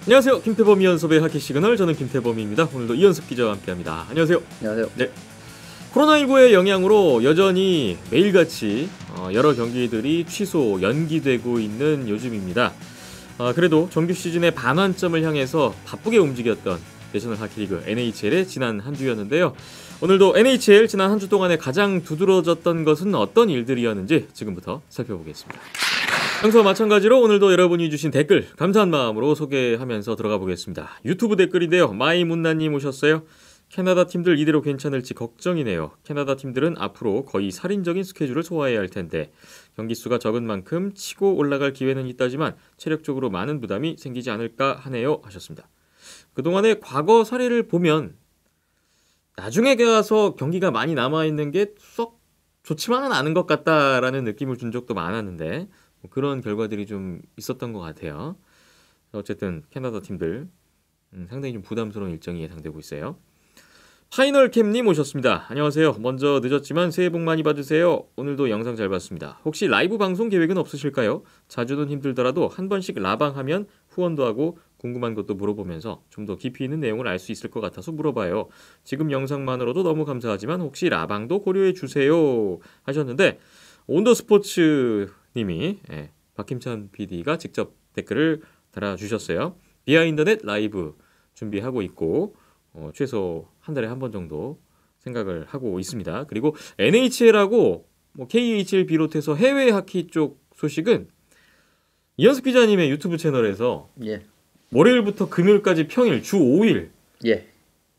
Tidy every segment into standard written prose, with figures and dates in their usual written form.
안녕하세요. 김태범 이연섭의 하키 시그널, 저는 김태범입니다. 오늘도 이연섭 기자와 함께합니다. 안녕하세요. 안녕하세요. 네. 코로나19의 영향으로 여전히 매일같이 여러 경기들이 취소, 연기되고 있는 요즘입니다. 그래도 정규 시즌의 반환점을 향해서 바쁘게 움직였던 내셔널 하키리그 NHL의 지난 한 주였는데요. 오늘도 NHL 지난 한 주 동안에 가장 두드러졌던 것은 어떤 일들이었는지 지금부터 살펴보겠습니다. 평소와 마찬가지로 오늘도 여러분이 주신 댓글 감사한 마음으로 소개하면서 들어가 보겠습니다. 유튜브 댓글인데요. 마이문나님 오셨어요. 캐나다 팀들 이대로 괜찮을지 걱정이네요. 캐나다 팀들은 앞으로 거의 살인적인 스케줄을 소화해야 할 텐데 경기 수가 적은 만큼 치고 올라갈 기회는 있다지만 체력적으로 많은 부담이 생기지 않을까 하네요 하셨습니다. 그동안의 과거 사례를 보면 나중에 가서 경기가 많이 남아있는 게 썩 좋지만은 않은 것 같다라는 느낌을 준 적도 많았는데 그런 결과들이 좀 있었던 것 같아요. 어쨌든 캐나다 팀들 상당히 좀 부담스러운 일정이 예상되고 있어요. 파이널캠님 오셨습니다. 안녕하세요. 먼저 늦었지만 새해 복 많이 받으세요. 오늘도 영상 잘 봤습니다. 혹시 라이브 방송 계획은 없으실까요? 자주는 힘들더라도 한 번씩 라방하면 후원도 하고 궁금한 것도 물어보면서 좀 더 깊이 있는 내용을 알 수 있을 것 같아서 물어봐요. 지금 영상만으로도 너무 감사하지만 혹시 라방도 고려해 주세요 하셨는데 온더스포츠님이 박힘찬 PD가 직접 댓글을 달아주셨어요. 비하인더넷 라이브 준비하고 있고 최소 한 달에 한 번 정도 생각을 하고 있습니다. 그리고 NHL하고 KHL 비롯해서 해외 하키 쪽 소식은 이현숙 기자님의 유튜브 채널에서 월요일부터 금요일까지 평일 주 5일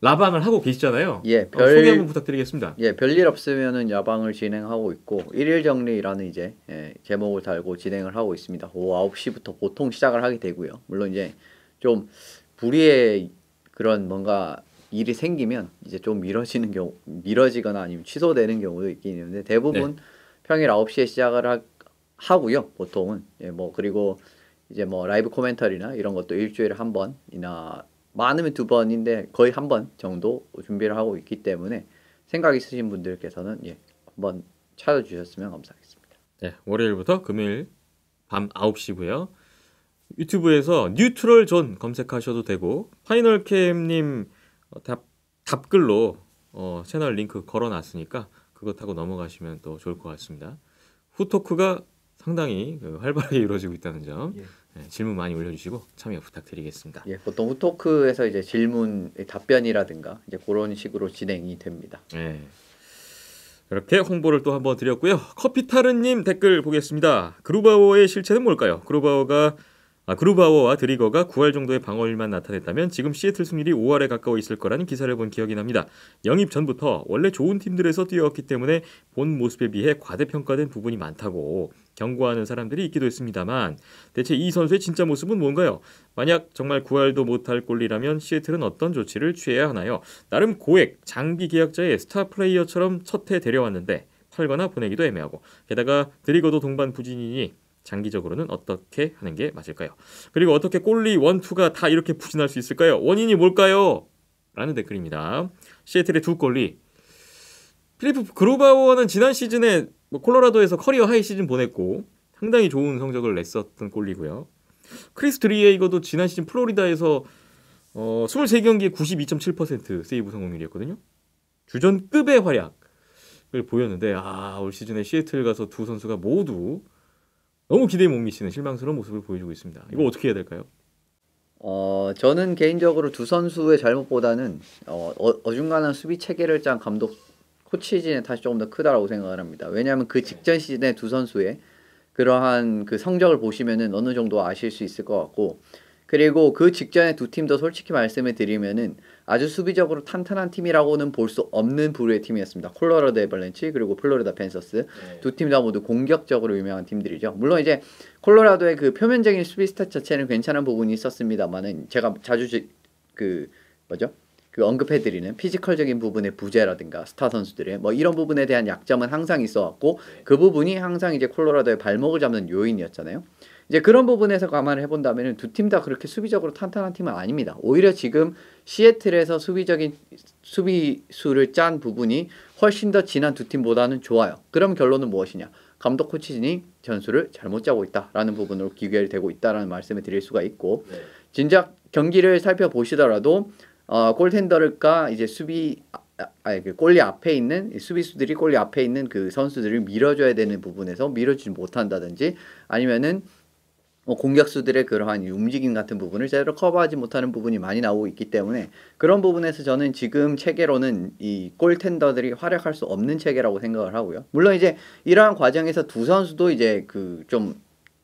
라방을 하고 계시잖아요. 소개 한번 부탁드리겠습니다. 별일 없으면은 야방을 진행하고 있고 일일 정리라는 이제 제목을 달고 진행을 하고 있습니다. 오후 9시부터 보통 시작을 하게 되고요. 물론 이제 좀 불의의 그런 뭔가 일이 생기면 이제 좀 미뤄지거나 아니면 취소되는 경우도 있긴 있는데 대부분 평일 9시에 시작을 하고요. 보통은 그리고 이제 라이브 코멘터리나 이런 것도 일주일에 한 번이나 많으면 2번인데 거의 한 번 정도 준비를 하고 있기 때문에 생각 있으신 분들께서는 한번 찾아주셨으면 감사하겠습니다. 네, 월요일부터 금요일 밤 9시고요. 유튜브에서 뉴트럴 존 검색하셔도 되고 파이널캠님 답글로 채널 링크 걸어놨으니까 그거 타고 넘어가시면 또 좋을 것 같습니다. 후토크가 상당히 활발하게 이루어지고 있다는 점 질문 많이 올려주시고 참여 부탁드리겠습니다. 보통 후토크에서 이제 질문 답변이라든가 이제 그런 식으로 진행이 됩니다. 이렇게 홍보를 또 한번 드렸고요. 커피타르님 댓글 보겠습니다. 그루바워의 실체는 뭘까요? 그루바워와 드리거가 9할 정도의 방어율만 나타냈다면 지금 시애틀 승률이 5할에 가까워 있을 거라는 기사를 본 기억이 납니다. 영입 전부터 원래 좋은 팀들에서 뛰어왔기 때문에 본 모습에 비해 과대평가된 부분이 많다고 경고하는 사람들이 있기도 했습니다만 대체 이 선수의 진짜 모습은 뭔가요? 만약 정말 9할도 못할 꼴리라면 시애틀은 어떤 조치를 취해야 하나요? 나름 고액 장기 계약자의 스타 플레이어처럼 첫 해 데려왔는데 팔거나 보내기도 애매하고 게다가 드리거도 동반 부진이니 장기적으로는 어떻게 하는 게 맞을까요? 그리고 어떻게 골리 1, 2가 다 이렇게 부진할 수 있을까요? 원인이 뭘까요? 라는 댓글입니다. 시애틀의 두 골리. 필리프 그루바워는 지난 시즌에 콜로라도에서 커리어 하이 시즌 보냈고 상당히 좋은 성적을 냈었던 골리고요. 크리스 드리에이거도 지난 시즌 플로리다에서 23경기에 92.7% 세이브 성공률이었거든요. 주전급의 활약을 보였는데 올 시즌에 시애틀 가서 두 선수가 모두 너무 기대에 못 미치는 실망스러운 모습을 보여주고 있습니다. 이거 어떻게 해야 될까요? 저는 개인적으로 두 선수의 잘못보다는 어중간한 수비 체계를 짠 감독 코치진의 탓이 조금 더 크다라고 생각을 합니다. 왜냐하면 그 직전 시즌에 두 선수의 그러한 그 성적을 보시면은 어느 정도 아실 수 있을 것 같고 그리고 그 직전에 두 팀도 솔직히 말씀을 드리면은 아주 수비적으로 탄탄한 팀이라고는 볼 수 없는 부류의 팀이었습니다. 콜로라도 애벌렌치 그리고 플로리다 팬서스 두 팀 다 모두 공격적으로 유명한 팀들이죠. 물론 이제 콜로라도의 그 표면적인 수비 스탯 자체는 괜찮은 부분이 있었습니다만은 제가 자주 언급해드리는 피지컬적인 부분의 부재라든가 스타 선수들의 이런 부분에 대한 약점은 항상 있어왔고 그 부분이 항상 이제 콜로라도의 발목을 잡는 요인이었잖아요. 이제 그런 부분에서 감안을 해본다면 두 팀 다 그렇게 수비적으로 탄탄한 팀은 아닙니다. 오히려 지금 시애틀에서 수비적인 수비수를 짠 부분이 훨씬 더 지난 두 팀보다는 좋아요. 그럼 결론은 무엇이냐? 감독 코치진이 전술을 잘못 짜고 있다라는 부분으로 귀결되고 있다라는 말씀을 드릴 수가 있고 진작 경기를 살펴보시더라도 골텐더가 이제 그 골리 앞에 있는 수비수들이 골리 앞에 있는 그 선수들을 밀어줘야 되는 부분에서 밀어주지 못한다든지 아니면은 공격수들의 그러한 움직임 같은 부분을 제대로 커버하지 못하는 부분이 많이 나오고 있기 때문에 그런 부분에서 저는 지금 체계로는 이 골텐더들이 활약할 수 없는 체계라고 생각을 하고요. 물론 이제 이러한 과정에서 두 선수도 이제 그 좀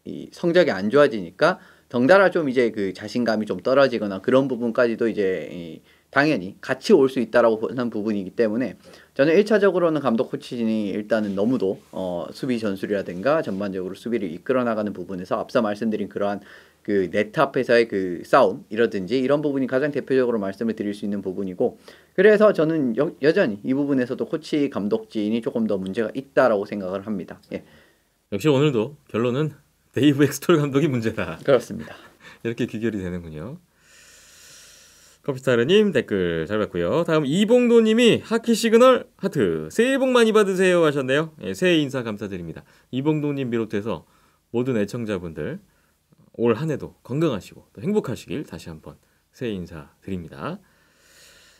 이 성적이 안 좋아지니까 덩달아 좀 이제 그 자신감이 좀 떨어지거나 그런 부분까지도 이제 당연히 같이 올 수 있다라고 보는 부분이기 때문에 저는 1차적으로는 감독 코치진이 일단은 너무도 수비 전술이라든가 전반적으로 수비를 이끌어 나가는 부분에서 앞서 말씀드린 그러한 그 네트 앞에서의 그 싸움이라든지 이런 부분이 가장 대표적으로 말씀을 드릴 수 있는 부분이고 그래서 저는 여전히 이 부분에서도 코치 감독진이 조금 더 문제가 있다라고 생각을 합니다. 예. 역시 오늘도 결론은 데이브 엑스톨 감독이 문제다. 그렇습니다. 이렇게 귀결이 되는군요. 커피스타르님 댓글 잘 봤고요. 다음 이봉도님이 하키 시그널 하트 새해 복 많이 받으세요 하셨네요. 예, 새해 인사 감사드립니다. 이봉도님 비롯해서 모든 애청자분들 올 한 해도 건강하시고 또 행복하시길 다시 한번 새해 인사 드립니다.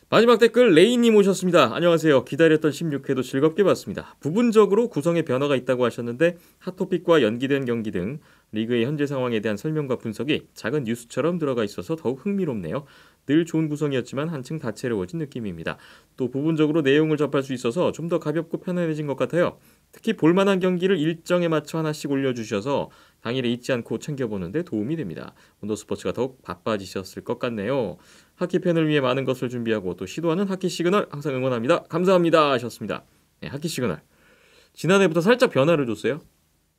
마지막 댓글 레이님 오셨습니다. 안녕하세요. 기다렸던 16회도 즐겁게 봤습니다. 부분적으로 구성에 변화가 있다고 하셨는데 핫토픽과 연기된 경기 등 리그의 현재 상황에 대한 설명과 분석이 작은 뉴스처럼 들어가 있어서 더욱 흥미롭네요. 늘 좋은 구성이었지만 한층 다채로워진 느낌입니다. 또 부분적으로 내용을 접할 수 있어서 좀 더 가볍고 편안해진 것 같아요. 특히 볼만한 경기를 일정에 맞춰 하나씩 올려주셔서 당일에 잊지 않고 챙겨보는데 도움이 됩니다. 온더스포츠가 더욱 바빠지셨을 것 같네요. 하키 팬을 위해 많은 것을 준비하고 또 시도하는 하키 시그널 항상 응원합니다. 감사합니다 하셨습니다. 네, 하키 시그널 지난해부터 살짝 변화를 줬어요.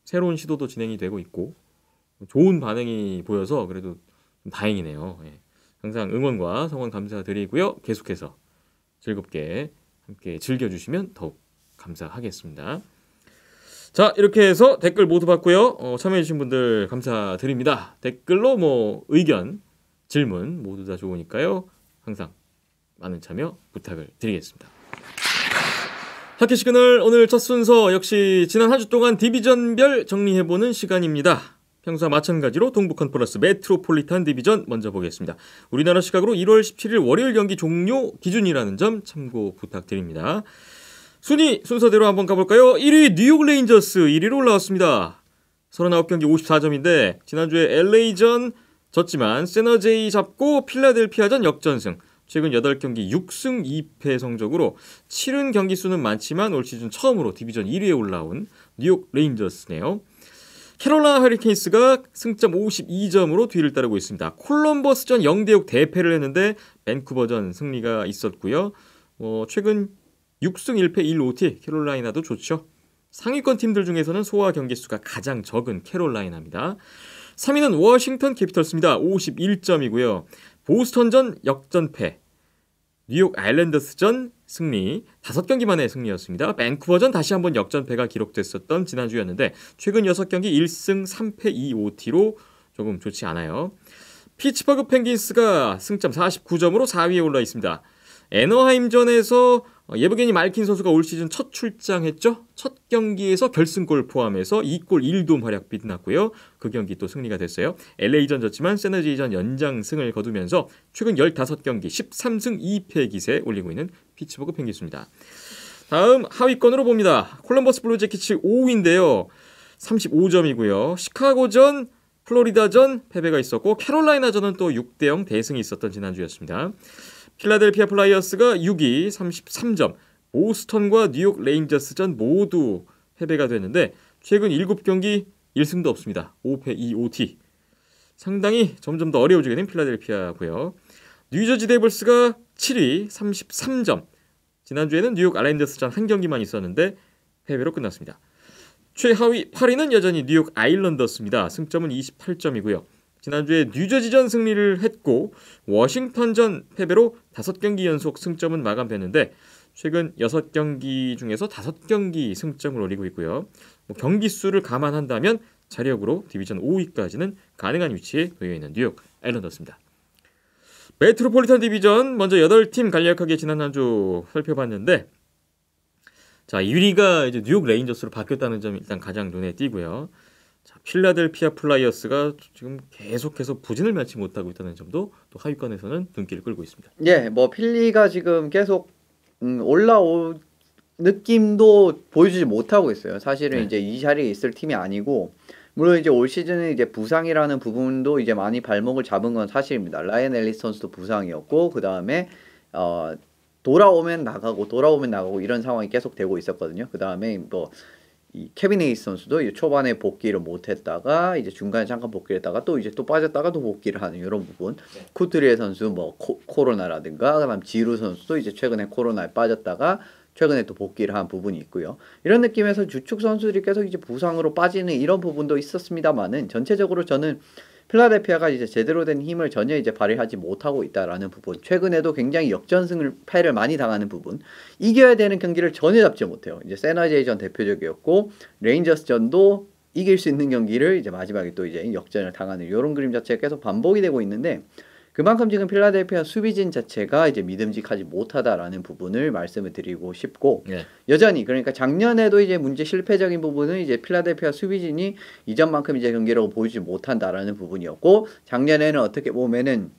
새로운 시도도 진행이 되고 있고 좋은 반응이 보여서 그래도 좀 다행이네요. 네. 항상 응원과 성원 감사드리고요. 계속해서 즐겁게 함께 즐겨주시면 더욱 감사하겠습니다. 자, 이렇게 해서 댓글 모두 봤고요. 참여해주신 분들 감사드립니다. 댓글로 의견, 질문 모두 다 좋으니까요. 항상 많은 참여 부탁을 드리겠습니다. 하키 시그널 오늘 첫 순서 역시 지난 한 주 동안 디비전별 정리해보는 시간입니다. 평소와 마찬가지로 동부 컨퍼런스 메트로폴리탄 디비전 먼저 보겠습니다. 우리나라 시각으로 1월 17일 월요일 경기 종료 기준이라는 점 참고 부탁드립니다. 순위 순서대로 한번 가볼까요? 1위 뉴욕 레인저스 1위로 올라왔습니다. 39경기 54점인데 지난주에 LA전 졌지만 세너제이 잡고 필라델피아전 역전승. 최근 8경기 6승 2패 성적으로 치른 경기 수는 많지만 올 시즌 처음으로 디비전 1위에 올라온 뉴욕 레인저스네요. 캐롤라이나 허리케인스가 승점 52점으로 뒤를 따르고 있습니다. 콜럼버스전 0대6 대패를 했는데 밴쿠버전 승리가 있었고요. 최근 6승 1패 1OT 캐롤라이나도 좋죠. 상위권 팀들 중에서는 소화 경기 수가 가장 적은 캐롤라이나입니다. 3위는 워싱턴 캐피털스입니다. 51점이고요. 보스턴전 역전패, 뉴욕 아일랜더스전 승리, 5경기 만에 승리였습니다. 밴쿠버전 다시 한번 역전패가 기록됐었던 지난주였는데 최근 6경기 1승 3패 2OT로 조금 좋지 않아요. 피츠버그 펭귄스가 승점 49점으로 4위에 올라 있습니다. 애너하임전에서 예브게니 말킨 선수가 올 시즌 첫 출장했죠. 첫 경기에서 결승골 포함해서 2골 1도움 활약 빛났고요. 그 경기 또 승리가 됐어요. LA전 졌지만 세너제이전 연장승을 거두면서 최근 15경기 13승 2패 기세 올리고 있는 피츠버그 펭귄스입니다. 다음 하위권으로 봅니다. 콜럼버스 블루제키츠 5위인데요. 35점이고요. 시카고전, 플로리다전 패배가 있었고 캐롤라이나전은 또 6대0 대승이 있었던 지난주였습니다. 필라델피아 플라이어스가 6위 33점, 보스턴과 뉴욕 레인저스전 모두 패배가 됐는데 최근 7경기 1승도 없습니다. 5패 2OT. 상당히 점점 더 어려워지게 된 필라델피아고요. 뉴저지 데블스가 7위 33점. 지난주에는 뉴욕 아일랜더스전 한 경기만 있었는데 패배로 끝났습니다. 최하위 8위는 여전히 뉴욕 아일랜더스입니다. 승점은 28점이고요. 지난주에 뉴저지전 승리를 했고 워싱턴전 패배로 5경기 연속 승점은 마감됐는데 최근 6경기 중에서 5경기 승점을 올리고 있고요. 경기 수를 감안한다면 자력으로 디비전 5위까지는 가능한 위치에 놓여 있는 뉴욕 아일랜더스입니다. 메트로폴리탄 디비전 먼저 8팀 간략하게 지난 한 주 살펴봤는데 자, 1위가 이제 뉴욕 레인저스로 바뀌었다는 점이 일단 가장 눈에 띄고요. 자, 필라델피아 플라이어스가 지금 계속해서 부진을 면치 못하고 있다는 점도 또 하위권에서는 눈길을 끌고 있습니다. 예, 뭐 필리가 지금 계속 올라올 느낌도 보여주지 못하고 있어요. 사실은 네. 이제 이 자리에 있을 팀이 아니고 물론 이제 올 시즌은 이제 부상이라는 부분도 이제 많이 발목을 잡은 건 사실입니다. 라이언 앨리스 선수도 부상이었고 그 다음에 돌아오면 나가고 이런 상황이 계속 되고 있었거든요. 그 다음에 뭐 이 케빈 헤이스 선수도 이제 초반에 복귀를 못했다가 이제 중간에 잠깐 복귀를 했다가 또 이제 또 빠졌다가 또 복귀를 하는 이런 부분. 네. 쿠트리에 선수 뭐 코로나라든가 그다음 지루 선수도 이제 최근에 코로나에 빠졌다가 최근에 또 복귀를 한 부분이 있고요. 이런 느낌에서 주축 선수들이 계속 이제 부상으로 빠지는 이런 부분도 있었습니다만은 전체적으로 저는 필라델피아가 이제 제대로 된 힘을 전혀 이제 발휘하지 못하고 있다라는 부분. 최근에도 굉장히 역전승을 패를 많이 당하는 부분. 이겨야 되는 경기를 전혀 잡지 못해요. 이제 세나제이전 대표적이었고 레인저스전도 이길 수 있는 경기를 이제 마지막에 또 이제 역전을 당하는 이런 그림 자체가 계속 반복이 되고 있는데 그만큼 지금 필라델피아 수비진 자체가 이제 믿음직하지 못하다라는 부분을 말씀을 드리고 싶고 네. 여전히 그러니까 작년에도 이제 문제 실패적인 부분은 이제 필라델피아 수비진이 이전만큼 이제 경기력을 보이지 못한다라는 부분이었고 작년에는 어떻게 보면은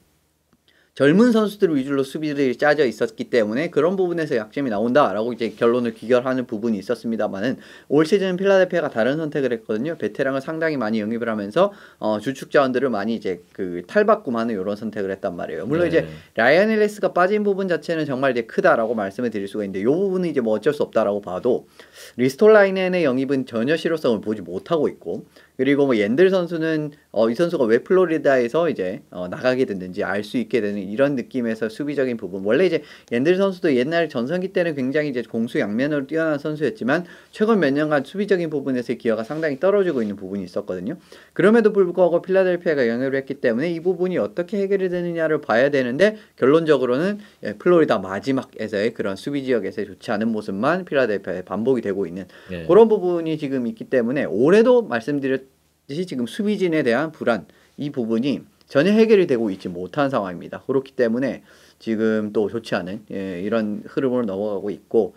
젊은 선수들 위주로 수비들이 짜져 있었기 때문에 그런 부분에서 약점이 나온다라고 이제 결론을 귀결하는 부분이 있었습니다만은 올 시즌 필라델피아가 다른 선택을 했거든요. 베테랑을 상당히 많이 영입을 하면서 주축 자원들을 많이 이제 그 탈바꿈하는 이런 선택을 했단 말이에요. 물론 이제 라이언 앨리스가 빠진 부분 자체는 정말 이제 크다라고 말씀을 드릴 수가 있는데 이 부분은 이제 뭐 어쩔 수 없다라고 봐도 리스톨라이넨의 영입은 전혀 실효성을 보지 못하고 있고 그리고 뭐 옌들 선수는 이 선수가 왜 플로리다에서 이제 나가게 됐는지 알 수 있게 되는 이런 느낌에서 수비적인 부분. 원래 이제 옌들 선수도 옛날 전성기 때는 굉장히 이제 공수양면으로 뛰어난 선수였지만 최근 몇 년간 수비적인 부분에서의 기여가 상당히 떨어지고 있는 부분이 있었거든요. 그럼에도 불구하고 필라델피아가 영입을 했기 때문에 이 부분이 어떻게 해결이 되느냐를 봐야 되는데 결론적으로는 플로리다 마지막에서의 그런 수비 지역에서의 좋지 않은 모습만 필라델피아에 반복이 되고 있는 그런 부분이 지금 있기 때문에 올해도 말씀드렸듯이 지금 수비진에 대한 불안 이 부분이 전혀 해결이 되고 있지 못한 상황입니다. 그렇기 때문에 지금 또 좋지 않은 이런 흐름으로 넘어가고 있고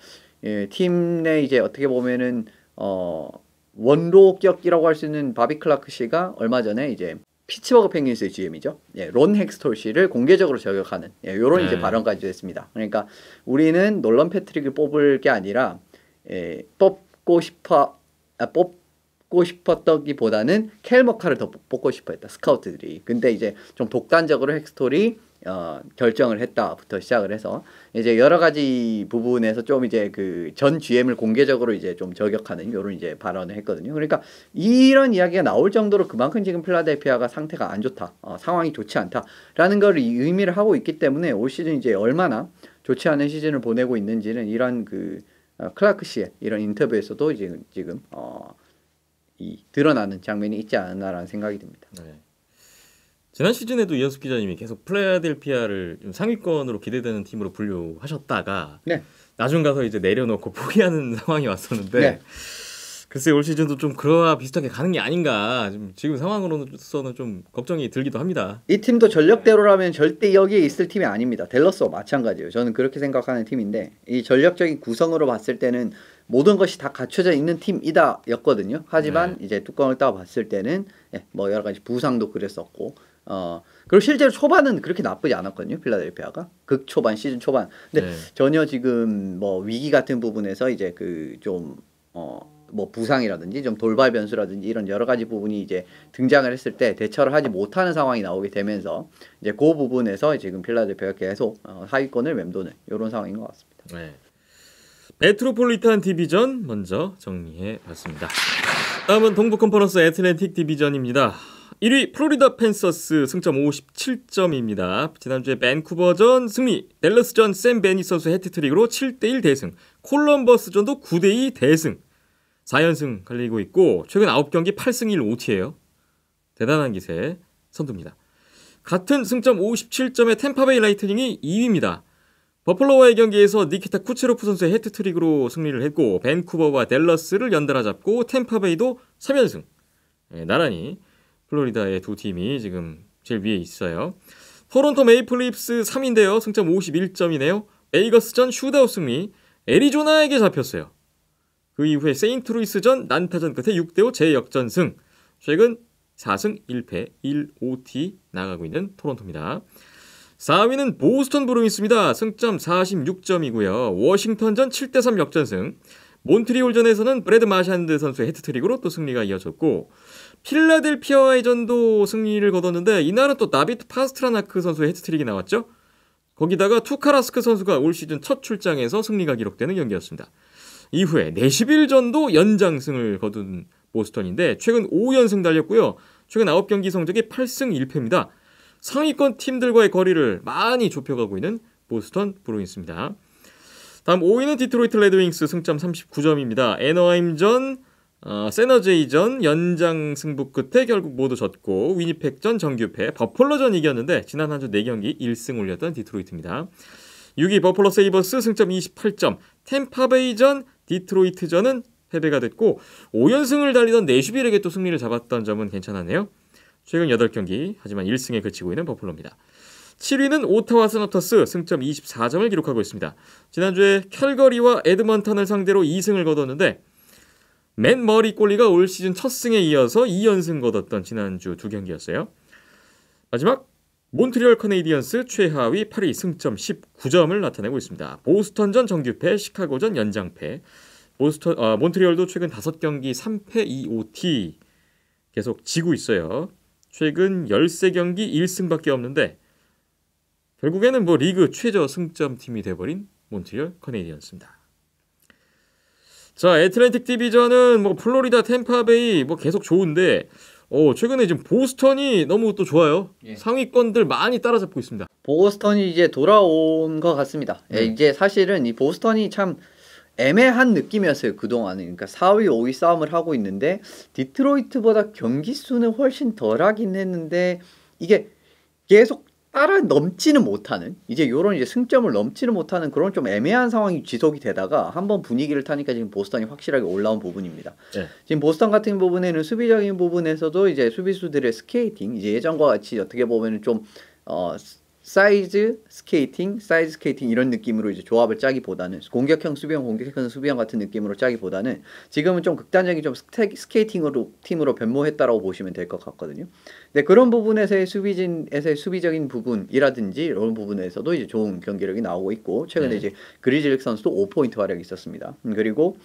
팀 내 이제 어떻게 보면은 원로격이라고 할 수 있는 바비 클라크 씨가 얼마 전에 이제 피츠버그 펭귄스의 GM이죠. 론 헥스톨 씨를 공개적으로 저격하는 이런 이제 발언까지 했습니다. 그러니까 우리는 놀런 패트릭을 뽑을 게 아니라 뽑고 싶었다기보다는 켈 머카를 더 뽑고 싶어했다 스카우트들이. 근데 이제 좀 독단적으로 헥스톨이 결정을 했다부터 시작을 해서 이제 여러 가지 부분에서 좀 이제 그 전 GM을 공개적으로 이제 좀 저격하는 이런 이제 발언을 했거든요. 그러니까 이런 이야기가 나올 정도로 그만큼 지금 필라델피아가 상태가 안 좋다, 상황이 좋지 않다라는 걸 의미를 하고 있기 때문에 올 시즌 이제 얼마나 좋지 않은 시즌을 보내고 있는지는 이런 그 클라크 씨의 이런 인터뷰에서도 지금 드러나는 장면이 있지 않나라는 생각이 듭니다. 네. 지난 시즌에도 이현숙 기자님이 계속 필라델피아를 좀 상위권으로 기대되는 팀으로 분류하셨다가 나중 가서 이제 내려놓고 포기하는 상황이 왔었는데 글쎄 올 시즌도 좀 그와 비슷하게 가는 게 아닌가 지금 상황으로서는 좀 걱정이 들기도 합니다. 이 팀도 전력대로라면 절대 여기에 있을 팀이 아닙니다. 댈러스와 마찬가지예요. 저는 그렇게 생각하는 팀인데 이 전력적인 구성으로 봤을 때는 모든 것이 다 갖춰져 있는 팀이다 였거든요. 하지만 이제 뚜껑을 따 봤을 때는 뭐 여러 가지 부상도 그랬었고 그리고 실제로 초반은 그렇게 나쁘지 않았거든요. 필라델피아가 극초반 시즌 초반. 근데 전혀 지금 뭐 위기 같은 부분에서 이제 그 좀 뭐 부상이라든지 좀 돌발 변수라든지 이런 여러 가지 부분이 이제 등장을 했을 때 대처를 하지 못하는 상황이 나오게 되면서 이제 그 부분에서 지금 필라델피아가 계속 하위권을 맴도는 이런 상황인 것 같습니다. 네. 메트로폴리탄 디비전 먼저 정리해 봤습니다. 다음은 동부 컨퍼런스 애틀랜틱 디비전입니다. 1위 플로리다 팬서스 승점 57점입니다. 지난주에 밴쿠버전 승리, 댈러스전 샘 베니 선수 해트트릭으로 7대1 대승, 콜럼버스전도 9대2 대승, 4연승 갈리고 있고 최근 9경기 8승 1 OT예요. 대단한 기세 선두입니다. 같은 승점 57점의 템파베이 라이트닝이 2위입니다. 버펄로와의 경기에서 니키타 쿠체로프 선수의 해트트릭으로 승리를 했고 밴쿠버와 댈러스를 연달아 잡고 템파베이도 3연승. 나란히 플로리다의 두 팀이 지금 제일 위에 있어요. 토론토 메이플리프스 3위인데요. 승점 51점이네요. 베이거스전 슈다웃 승리. 애리조나에게 잡혔어요. 그 이후에 세인트루이스전 난타전 끝에 6대5 재역전승. 최근 4승 1패 1OT 나가고 있는 토론토입니다. 4위는 보스턴 브루인스입니다. 승점 46점이고요. 워싱턴전 7대3 역전승. 몬트리올전에서는 브래드 마샨드 선수의 해트트릭으로 또 승리가 이어졌고 필라델피아와의 전도 승리를 거뒀는데 이날은 또 나비트 파스트라나크 선수의 해트트릭이 나왔죠. 거기다가 투카라스크 선수가 올 시즌 첫 출장에서 승리가 기록되는 경기였습니다. 이후에 내시빌전도 연장승을 거둔 보스턴인데 최근 5연승 달렸고요. 최근 9경기 성적이 8승 1패입니다. 상위권 팀들과의 거리를 많이 좁혀가고 있는 보스턴 브루인스입니다. 다음 5위는 디트로이트 레드윙스 승점 39점입니다. 애너하임전, 세너제이전 연장 승부 끝에 결국 모두 졌고 위니펙전 정규패, 버펄러전 이겼는데 지난 한 주 4경기 1승 올렸던 디트로이트입니다. 6위 버펄러 세이버스 승점 28점, 템파베이전, 디트로이트전은 패배가 됐고 5연승을 달리던 내슈빌에게 또 승리를 잡았던 점은 괜찮았네요. 최근 8경기 하지만 1승에 그치고 있는 버펄러입니다. 7위는 오타와 세너터스 승점 24점을 기록하고 있습니다. 지난주에 캘거리와 에드먼턴을 상대로 2승을 거뒀는데 맨 머리 꼴리가 올 시즌 첫 승에 이어서 2연승 거뒀던 지난주 2경기였어요. 마지막 몬트리올 커네이디언스 최하위 8위 승점 19점을 나타내고 있습니다. 보스턴전 정규패, 시카고전 연장패. 몬트리올도 최근 5경기 3패 2OT 계속 지고 있어요. 최근 13경기 1승밖에 없는데 결국에는 리그 최저 승점 팀이 돼버린 몬트리올 커네이디언스입니다. 자, 애틀랜틱 디비전은 플로리다 템파베이 계속 좋은데 최근에 지금 보스턴이 너무 또 좋아요. 예. 상위권들 많이 따라잡고 있습니다. 보스턴이 이제 돌아온 것 같습니다. 이제 사실은 이 보스턴이 참 애매한 느낌이었어요. 그동안은. 그러니까 4위, 5위 싸움을 하고 있는데 디트로이트보다 경기 수는 훨씬 덜하긴 했는데 이게 계속 따라 넘지는 못하는 이제 요런 이제 승점을 넘지는 못하는 그런 좀 애매한 상황이 지속이 되다가 한번 분위기를 타니까 지금 보스턴이 확실하게 올라온 부분입니다. 네. 지금 보스턴 같은 부분에는 수비적인 부분에서도 이제 수비수들의 스케이팅 이제 예전과 같이 어떻게 보면은 좀 사이즈 스케이팅 이런 느낌으로 이제 조합을 짜기보다는 공격형 수비형 같은 느낌으로 짜기보다는 지금은 좀 극단적인 좀 스케이팅으로 팀으로 변모했다라고 보시면 될 것 같거든요. 네, 그런 부분에서의 수비적인 부분이라든지 이런 부분에서도 이제 좋은 경기력이 나오고 있고 최근에 이제 그리즐리 선수도 5포인트 활약이 있었습니다. 그리고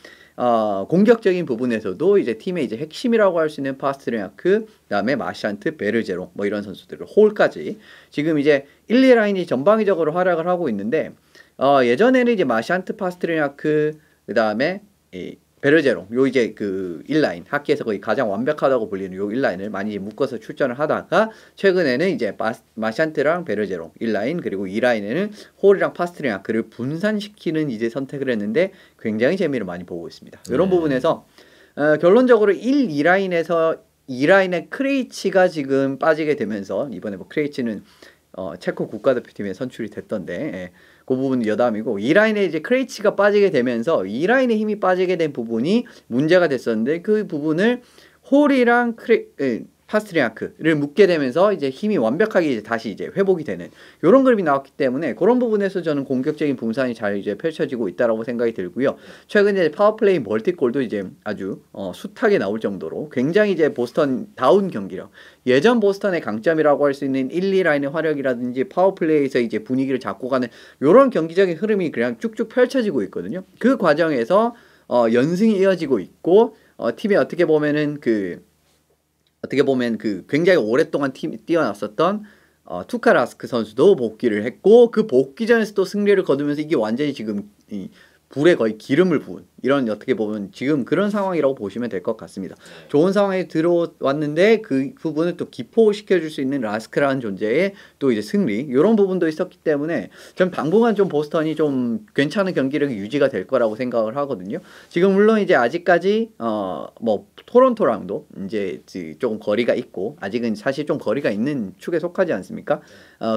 공격적인 부분에서도 이제 팀의 이제 핵심이라고 할 수 있는 파스트레아크, 그다음에 마샨트, 베르제로 이런 선수들을 홀까지 지금 이제 1, 2라인이 전방위적으로 활약을 하고 있는데 예전에는 이제 마샨트, 파스트레아크, 그다음에 베르제로 요 이제 그 1라인 하키에서 거의 가장 완벽하다고 불리는 요 1라인을 많이 이제 묶어서 출전을 하다가 최근에는 이제 마샨트랑 베르제로 1라인 그리고 2라인에는 홀이랑 파스트레아크를 분산시키는 이제 선택을 했는데 굉장히 재미를 많이 보고 있습니다. 이런 부분에서 결론적으로 1, 2라인에서 2라인의 크레이치가 지금 빠지게 되면서 이번에 크레이치는 체코 국가대표팀에 선출이 됐던데 그 부분은 여담이고 2라인에 이제 크레이치가 빠지게 되면서 2라인의 힘이 빠지게 된 부분이 문제가 됐었는데 그 부분을 홀이랑 파스트리아크를 묶게 되면서 이제 힘이 완벽하게 이제 다시 이제 회복이 되는 이런 그림이 나왔기 때문에 그런 부분에서 저는 공격적인 분산이 잘 이제 펼쳐지고 있다라고 생각이 들고요. 최근에 파워플레이 멀티골도 이제 아주 숱하게 나올 정도로 굉장히 이제 보스턴 다운 경기력 예전 보스턴의 강점이라고 할 수 있는 1, 2라인의 화력이라든지 파워플레이에서 이제 분위기를 잡고 가는 이런 경기적인 흐름이 그냥 쭉쭉 펼쳐지고 있거든요. 그 과정에서 연승이 이어지고 있고 팀이 어떻게 보면 굉장히 오랫동안 팀이 뛰어났었던 투카라스크 선수도 복귀를 했고 그 복귀전에서 또 승리를 거두면서 이게 완전히 지금 불에 거의 기름을 부은 이런 어떻게 보면 지금 그런 상황이라고 보시면 될 것 같습니다. 좋은 상황에 들어왔는데 그 부분을 또 기포시켜줄 수 있는 라스크라는 존재의 또 이제 승리 이런 부분도 있었기 때문에 전 당분간 좀 보스턴이 좀 괜찮은 경기력이 유지가 될 거라고 생각을 하거든요. 지금 물론 이제 아직까지 토론토랑도 이제 조금 거리가 있고 아직은 사실 좀 거리가 있는 축에 속하지 않습니까?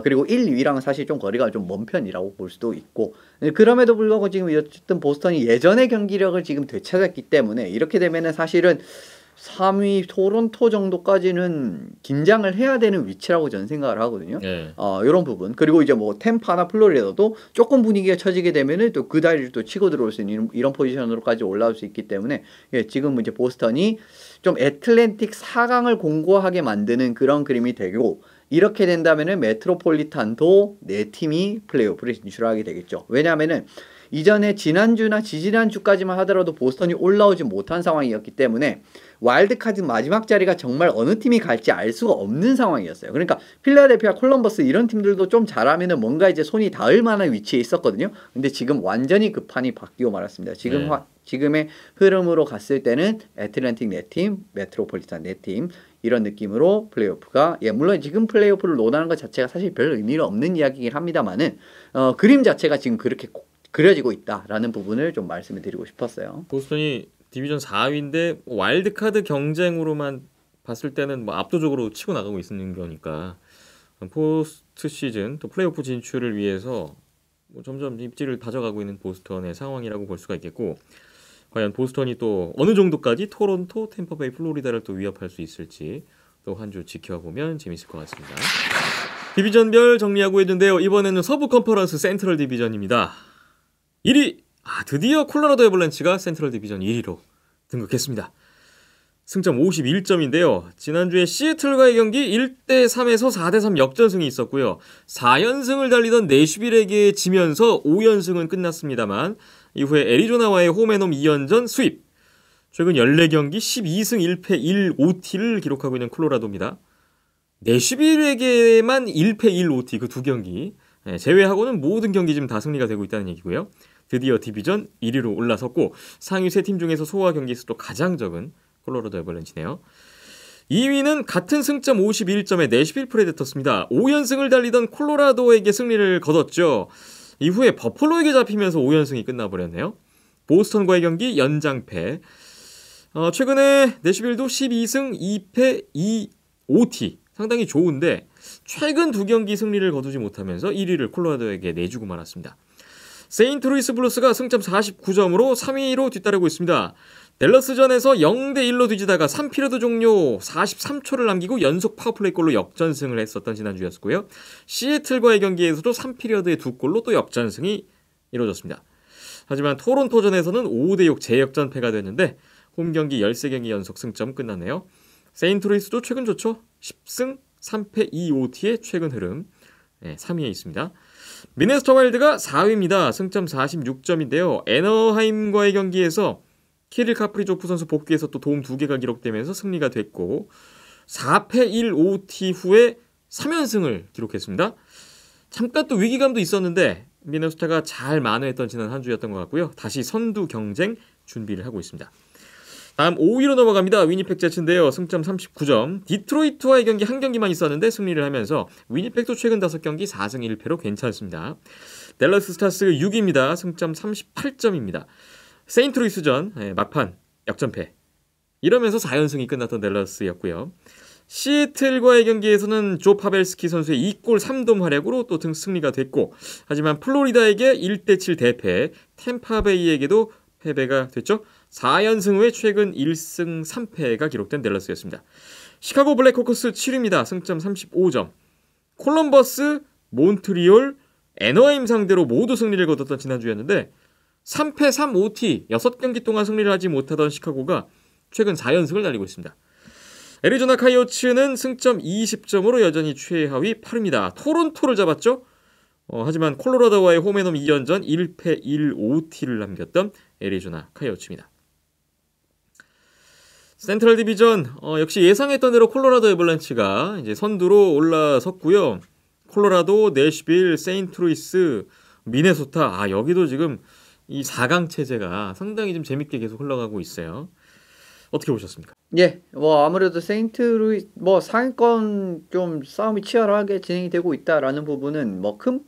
그리고 1, 2위랑은 사실 좀 거리가 좀 먼 편이라고 볼 수도 있고 그럼에도 불구하고 지금 어쨌든 보스턴이 예전의 경기력을 지금 되찾았기 때문에 이렇게 되면은 사실은 3위 토론토 정도까지는 긴장을 해야 되는 위치라고 저는 생각을 하거든요. 네. 이런 부분. 그리고 이제 뭐 템파나 플로리다도 조금 분위기가 처지게 되면은 또 그 다리를 또 치고 들어올 수 있는 이런 포지션으로까지 올라올 수 있기 때문에 예, 지금 이제 보스턴이 좀 애틀랜틱 4강을 공고하게 만드는 그런 그림이 되고 이렇게 된다면은 메트로폴리탄도 네 팀이 플레이오프를 진출하게 되겠죠. 왜냐하면은 이전에 지난주나 지지난주까지만 하더라도 보스턴이 올라오지 못한 상황이었기 때문에 와일드카드 마지막 자리가 정말 어느 팀이 갈지 알 수가 없는 상황이었어요. 그러니까 필라델피아, 콜럼버스 이런 팀들도 좀 잘하면은 뭔가 이제 손이 닿을 만한 위치에 있었거든요. 근데 지금 완전히 그 판이 바뀌고 말았습니다. 지금의 흐름으로 갔을 때는 애틀랜틱 4팀, 메트로폴리탄 4팀 이런 느낌으로 플레이오프가 물론 지금 플레이오프를 논하는 것 자체가 사실 별 의미가 없는 이야기이긴 합니다만은 그림 자체가 지금 그렇게 그려지고 있다라는 부분을 좀 말씀을 드리고 싶었어요. 보스턴이 디비전 4위인데 와일드카드 경쟁으로만 봤을 때는 뭐 압도적으로 치고 나가고 있는 거니까 포스트 시즌 또 플레이오프 진출을 위해서 뭐 점점 입지를 다져가고 있는 보스턴의 상황이라고 볼 수가 있겠고 과연 보스턴이 또 어느 정도까지 토론토, 템파베이, 플로리다를 또 위협할 수 있을지 또 한 주 지켜보면 재밌을 것 같습니다. 디비전별 정리하고 있는데요. 이번에는 서부 컨퍼런스 센트럴 디비전입니다. 1위! 드디어 콜로라도 애벌랜치가 센트럴 디비전 1위로 등극했습니다. 승점 51점인데요. 지난주에 시애틀과의 경기 1대3에서 4대3 역전승이 있었고요. 4연승을 달리던 내슈빌에게 지면서 5연승은 끝났습니다만 이후에 애리조나와의 홈앤홈 2연전 수입. 최근 14경기 12승 1패 1OT를 기록하고 있는 콜로라도입니다. 내슈빌에게만 1패 1OT 그 두 경기 제외하고는 모든 경기 지금 다 승리가 되고 있다는 얘기고요. 드디어 디비전 1위로 올라섰고 상위 3팀 중에서 소화 경기 수도 가장 적은 콜로라도 애벌랜치네요. 2위는 같은 승점 51점의 내슈빌 프레데터스입니다. 5연승을 달리던 콜로라도에게 승리를 거뒀죠. 이후에 버펄로에게 잡히면서 5연승이 끝나버렸네요. 보스턴과의 경기 연장패. 최근에 내슈빌도 12승 2패 2OT 상당히 좋은데 최근 두 경기 승리를 거두지 못하면서 1위를 콜로라도에게 내주고 말았습니다. 세인트루이스 블루스가 승점 49점으로 3위로 뒤따르고 있습니다. 댈러스전에서 0대1로 뒤지다가 3피리어드 종료 43초를 남기고 연속 파워플레이 골로 역전승을 했었던 지난주였고요. 시애틀과의 경기에서도 3피리어드의 두 골로 또 역전승이 이루어졌습니다. 하지만 토론토전에서는 5대6 재역전패가 됐는데 홈경기 13경기 연속 승점 끝났네요. 세인트루이스도 최근 좋죠. 10승 3패 2OT의 최근 흐름 3위에 있습니다. 미네소타 와일드가 4위입니다. 승점 46점인데요. 애너하임과의 경기에서 키릴 카프리조프 선수 복귀에서 또 도움 2개가 기록되면서 승리가 됐고 4패 1OT 후에 3연승을 기록했습니다. 잠깐 또 위기감도 있었는데 미네소타가 잘 만회했던 지난 한 주였던 것 같고요. 다시 선두 경쟁 준비를 하고 있습니다. 다음 5위로 넘어갑니다. 위니펙 제츠인데요. 승점 39점. 디트로이트와의 경기 한 경기만 있었는데 승리를 하면서 위니펙도 최근 5경기 4승 1패로 괜찮습니다. 댈러스 스타스 6위입니다. 승점 38점입니다. 세인트루이스전 막판 역전패. 이러면서 4연승이 끝났던 댈러스였고요. 시애틀과의 경기에서는 조 파벨스키 선수의 2골 3돔 활약으로 또 승리가 됐고 하지만 플로리다에게 1대7 대패, 템파베이에게도 패배가 됐죠. 4연승 후에 최근 1승 3패가 기록된 댈러스였습니다. 시카고 블랙호크스 7위입니다. 승점 35점. 콜럼버스, 몬트리올, 애너하임 상대로 모두 승리를 거뒀던 지난주였는데 3패 3OT 6경기 동안 승리를 하지 못하던 시카고가 최근 4연승을 달리고 있습니다. 애리조나 카이오츠는 승점 20점으로 여전히 최하위 8위입니다. 토론토를 잡았죠. 하지만 콜로라도와의 홈앤홈 2연전 1패 1OT를 남겼던 애리조나 카이오츠입니다. 센트럴 디비전 역시 예상했던 대로 콜로라도 애벌랜치가 이제 선두로 올라섰고요. 콜로라도, 내슈빌, 세인트루이스, 미네소타 여기도 지금 이 4강 체제가 상당히 좀 재밌게 계속 흘러가고 있어요. 어떻게 보셨습니까? 예, 아무래도 세인트루이스 상위권 좀 싸움이 치열하게 진행이 되고 있다라는 부분은 큰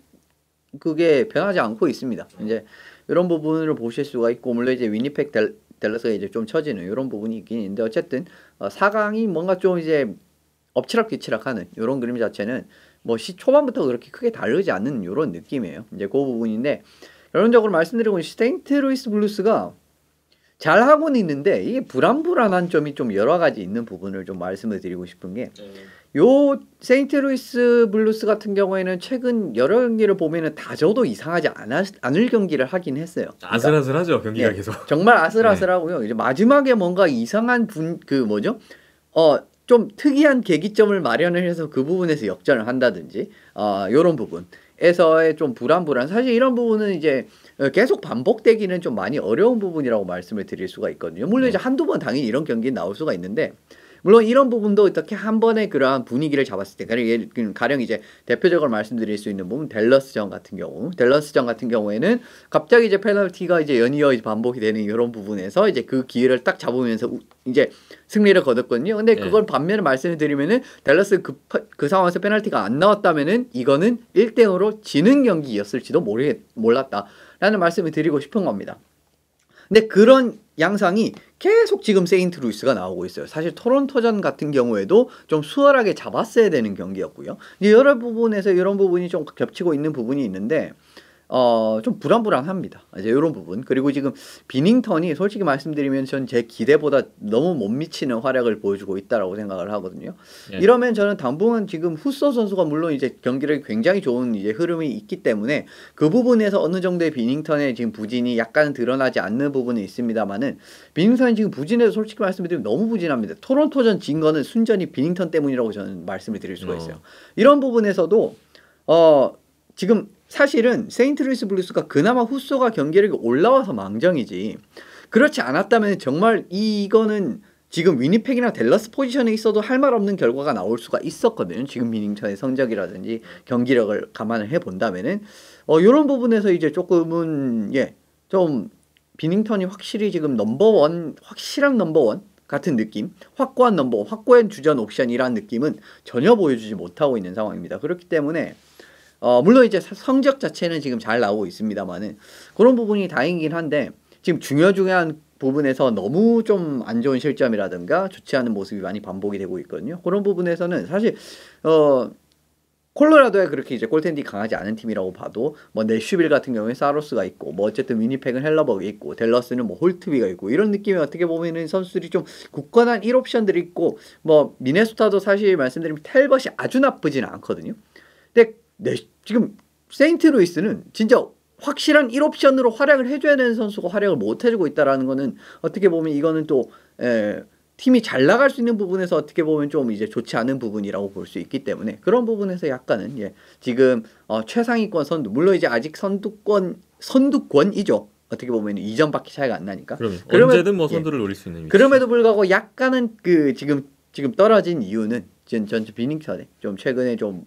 그게 변하지 않고 있습니다. 이제 이런 부분을 보실 수가 있고 물론 이제 위니펙 댈러스가 이제 좀 처지는 이런 부분이 있긴 있는데 어쨌든 4강이 뭔가 좀 이제 엎치락뒤치락하는 이런 그림 자체는 시 초반부터 그렇게 크게 다르지 않는 이런 느낌이에요. 이제 그 부분인데 결론적으로 말씀드리고 세인트루이스 블루스가 잘 하고는 있는데 이게 불안불안한 점이 좀 여러 가지 있는 부분을 좀 말씀을 드리고 싶은 게 요 세인트루이스 블루스 같은 경우에는 최근 여러 경기를 보면은 다져도 이상하지 않을 경기를 하긴 했어요. 그러니까, 아슬아슬하죠 경기가 예, 계속. 정말 아슬아슬하고요. 이제 마지막에 뭔가 이상한 그 뭐죠? 좀 특이한 계기점을 마련을 해서 그 부분에서 역전을 한다든지 요런 부분에서의 좀 불안 사실 이런 부분은 이제 계속 반복되기는 좀 많이 어려운 부분이라고 말씀을 드릴 수가 있거든요. 물론 이제 한두 번 당연히 이런 경기는 나올 수가 있는데 물론 이런 부분도 어떻게 한 번에 그러한 분위기를 잡았을 때 가령 이제 대표적으로 말씀드릴 수 있는 부분 댈러스전 같은 경우에는 갑자기 이제 페널티가 이제 연이어 반복이 되는 이런 부분에서 이제 그 기회를 딱 잡으면서 이제 승리를 거뒀거든요. 근데 그걸 반면에 말씀을 드리면은 댈러스 그 상황에서 페널티가 안 나왔다면은 이거는 1대0으로 지는 경기였을지도 몰랐다라는 말씀을 드리고 싶은 겁니다. 근데 그런 양상이 계속 지금 세인트루이스가 나오고 있어요. 사실 토론토전 같은 경우에도 좀 수월하게 잡았어야 되는 경기였고요. 여러 부분에서 이런 부분이 좀 겹치고 있는 부분이 있는데 좀 불안합니다. 이제 이런 부분. 그리고 지금 비닝턴이 솔직히 말씀드리면 전 제 기대보다 너무 못 미치는 활약을 보여주고 있다라고 생각을 하거든요. 이러면 저는 당분간 지금 후소 선수가 물론 이제 경기를 굉장히 좋은 이제 흐름이 있기 때문에 그 부분에서 어느 정도의 비닝턴의 지금 부진이 약간 드러나지 않는 부분이 있습니다만은 비닝턴이 지금 부진해서 솔직히 말씀드리면 너무 부진합니다. 토론토전 진 거는 순전히 비닝턴 때문이라고 저는 말씀을 드릴 수가 있어요. 이런 부분에서도 지금 사실은 세인트루이스 블루스가 그나마 후소가 경기력이 올라와서 망정이지 그렇지 않았다면 정말 이거는 지금 위니펙이나 댈러스 포지션에 있어도 할 말 없는 결과가 나올 수가 있었거든요. 지금 비닝턴의 성적이라든지 경기력을 감안을 해본다면은 이런 부분에서 이제 조금은 좀 비닝턴이 확실히 지금 확실한 넘버원 같은 느낌, 확고한 넘버원, 확고한 주전 옵션이라는 느낌은 전혀 보여주지 못하고 있는 상황입니다. 그렇기 때문에 물론 이제 성적 자체는 지금 잘 나오고 있습니다만은 그런 부분이 다행이긴 한데 지금 중요한 부분에서 너무 좀 안 좋은 실점이라든가 좋지 않은 모습이 많이 반복이 되고 있거든요. 그런 부분에서는 사실 콜로라도에 그렇게 이제 골텐디 강하지 않은 팀이라고 봐도 뭐 내슈빌 같은 경우에 사로스가 있고 뭐 어쨌든 위니펙은 헬러버그 있고 댈러스는 뭐 홀트비가 있고 이런 느낌이 어떻게 보면은 선수들이 좀 굳건한 1옵션들이 있고 뭐 미네소타도 사실 말씀드리면 텔벗이 아주 나쁘지는 않거든요. 근데 지금 세인트루이스는 진짜 확실한 1옵션으로 활약을 해줘야 되는 선수가 활약을 못 해주고 있다라는 거는 어떻게 보면 이거는 또 팀이 잘 나갈 수 있는 부분에서 어떻게 보면 좀 이제 좋지 않은 부분이라고 볼 수 있기 때문에 그런 부분에서 약간은 지금 최상위권 선두 물론 이제 아직 선두권이죠. 어떻게 보면 2점밖에 차이가 안 나니까. 언제든 뭐 선두를 노릴 수 있는 위치. 그럼에도 불구하고 약간은 그 지금 떨어진 이유는 전 비닝턴에 좀 최근에 좀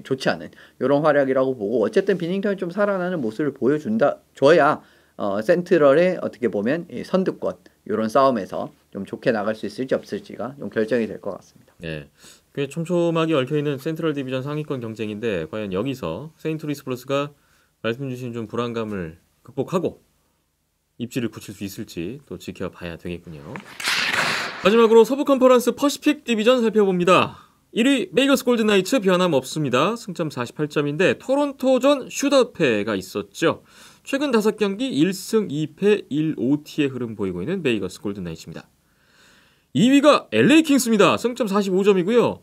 좋지 않은 이런 활약이라고 보고 어쨌든 비닝턴이 좀 살아나는 모습을 줘야 센트럴의 어떻게 보면 선두권 이런 싸움에서 좀 좋게 나갈 수 있을지 없을지가 좀 결정이 될 것 같습니다. 네, 꽤 촘촘하게 얽혀있는 센트럴 디비전 상위권 경쟁인데 과연 여기서 세인트루이스 블루스가 말씀 주신 좀 불안감을 극복하고 입지를 굳힐 수 있을지 또 지켜봐야 되겠군요. 마지막으로 서부 컨퍼런스 퍼시픽 디비전 살펴봅니다. 1위 베이거스 골든나이츠 변함 없습니다. 승점 48점인데 토론토전 슈터패가 있었죠. 최근 5경기 1승 2패 1OT의 흐름 보이고 있는 베이거스 골든나이츠입니다. 2위가 LA 킹스입니다. 승점 45점이고요.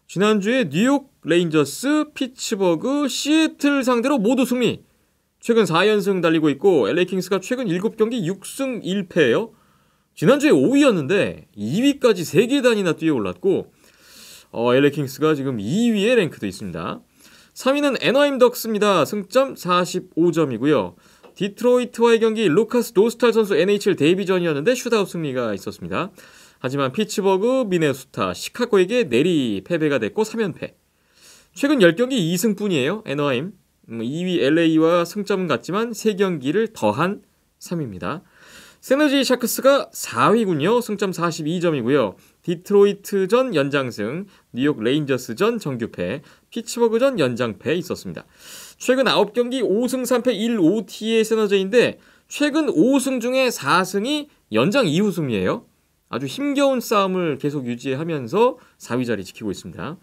지난주에 뉴욕 레인저스, 피츠버그, 시애틀 상대로 모두 승리. 최근 4연승 달리고 있고 LA 킹스가 최근 7경기 6승 1패예요. 지난주에 5위였는데 2위까지 3계단이나 뛰어올랐고 LA 킹스가 지금 2위에 랭크돼 있습니다. 3위는 애너하임 덕스입니다. 승점 45점이고요. 디트로이트와의 경기 루카스 도스탈 선수 NHL 데뷔전이었는데 슛아웃 승리가 있었습니다. 하지만 피츠버그, 미네소타, 시카고에게 내리 패배가 됐고 3연패. 최근 10경기 2승뿐이에요. 애너하임. 2위 LA와 승점은 같지만 3경기를 더한 3위입니다. 세너지 샤크스가 4위군요. 승점 42점이고요. 디트로이트전 연장승, 뉴욕 레인저스전 정규패, 피츠버그전 연장패 있었습니다. 최근 9경기 5승 3패 1OT의 세너제인데 최근 5승 중에 4승이 연장 이후 승리예요. 아주 힘겨운 싸움을 계속 유지하면서 4위 자리 지키고 있습니다.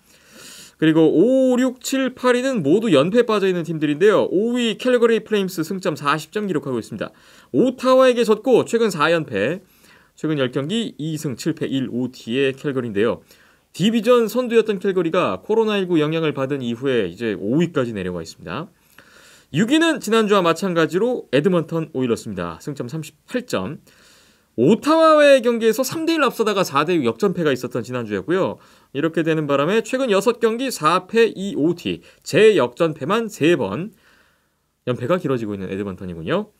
그리고 5, 6, 7, 8위는 모두 연패에 빠져있는 팀들인데요. 5위 캘거리 플레임스 승점 40점 기록하고 있습니다. 오타와에게 졌고 최근 4연패, 최근 10경기 2승 7패 1OT의 캘거리인데요. 디비전 선두였던 캘거리가 코로나19 영향을 받은 이후에 이제 5위까지 내려와 있습니다. 6위는 지난주와 마찬가지로 에드먼턴 오일러스입니다. 승점 38점. 오타와의 경기에서 3대1 앞서다가 4대6 역전패가 있었던 지난주였고요. 이렇게 되는 바람에 최근 6경기 4패 2OT, 재역전패만 3번, 연패가 길어지고 있는 에드먼턴이군요.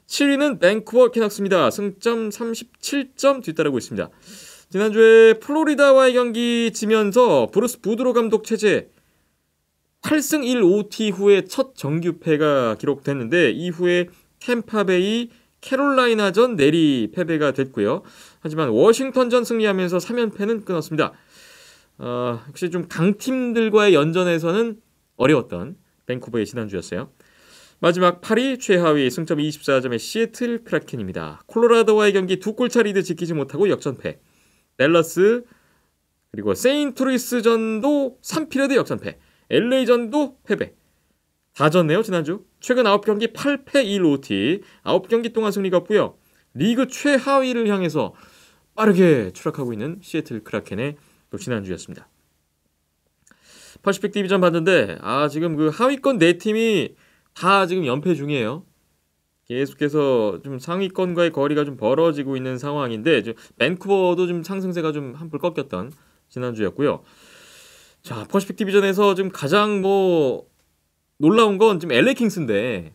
7위는 밴쿠버 캐낙스입니다. 승점 37점 뒤따르고 있습니다. 지난주에 플로리다와의 경기 지면서 브루스 부드로 감독 체제 8승 1OT 후에 첫 정규패가 기록됐는데 이후에 템파베이 캐롤라이나전 내리 패배가 됐고요. 하지만 워싱턴전 승리하면서 3연패는 끊었습니다. 역시 좀 강팀들과의 연전에서는 어려웠던 밴쿠버의 지난주였어요. 마지막 8위 최하위 승점 24점의 시애틀 크라켄입니다. 콜로라도와의 경기 2골차 리드 지키지 못하고 역전패. 댈러스 그리고 세인트루이스전도 3피리어드 역전패. LA전도 패배. 다 졌네요 지난주. 최근 9경기 8패 1OT 9경기 동안 승리가 없고요. 리그 최하위를 향해서 빠르게 추락하고 있는 시애틀 크라켄의 또 지난주였습니다. 퍼시픽 디비전 봤는데 지금 그 하위권 4팀이 다 지금 연패 중이에요. 계속해서 좀 상위권과의 거리가 좀 벌어지고 있는 상황인데 밴쿠버도 좀 상승세가 좀 한풀 꺾였던 지난주였고요. 자, 퍼시픽 디비전에서 지금 가장 놀라운 건 지금 LA 킹스인데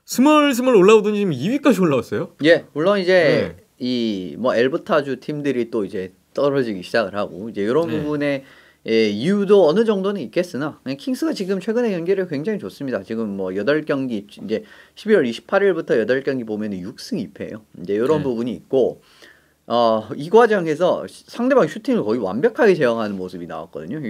스멀스멀 올라오더니 지금 2위까지 올라왔어요. 예, 물론 이제 이 엘부타주 팀들이 또 이제 떨어지기 시작을 하고 이제 이런 부분에 이유도 어느 정도는 있겠으나 킹스가 지금 최근에 경기를 굉장히 좋습니다. 지금 8경기 이제 12월 28일부터 8경기 보면은 6승 2패예요. 이제 이런 부분이 있고 이 과정에서 상대방 슈팅을 거의 완벽하게 제어하는 모습이 나왔거든요.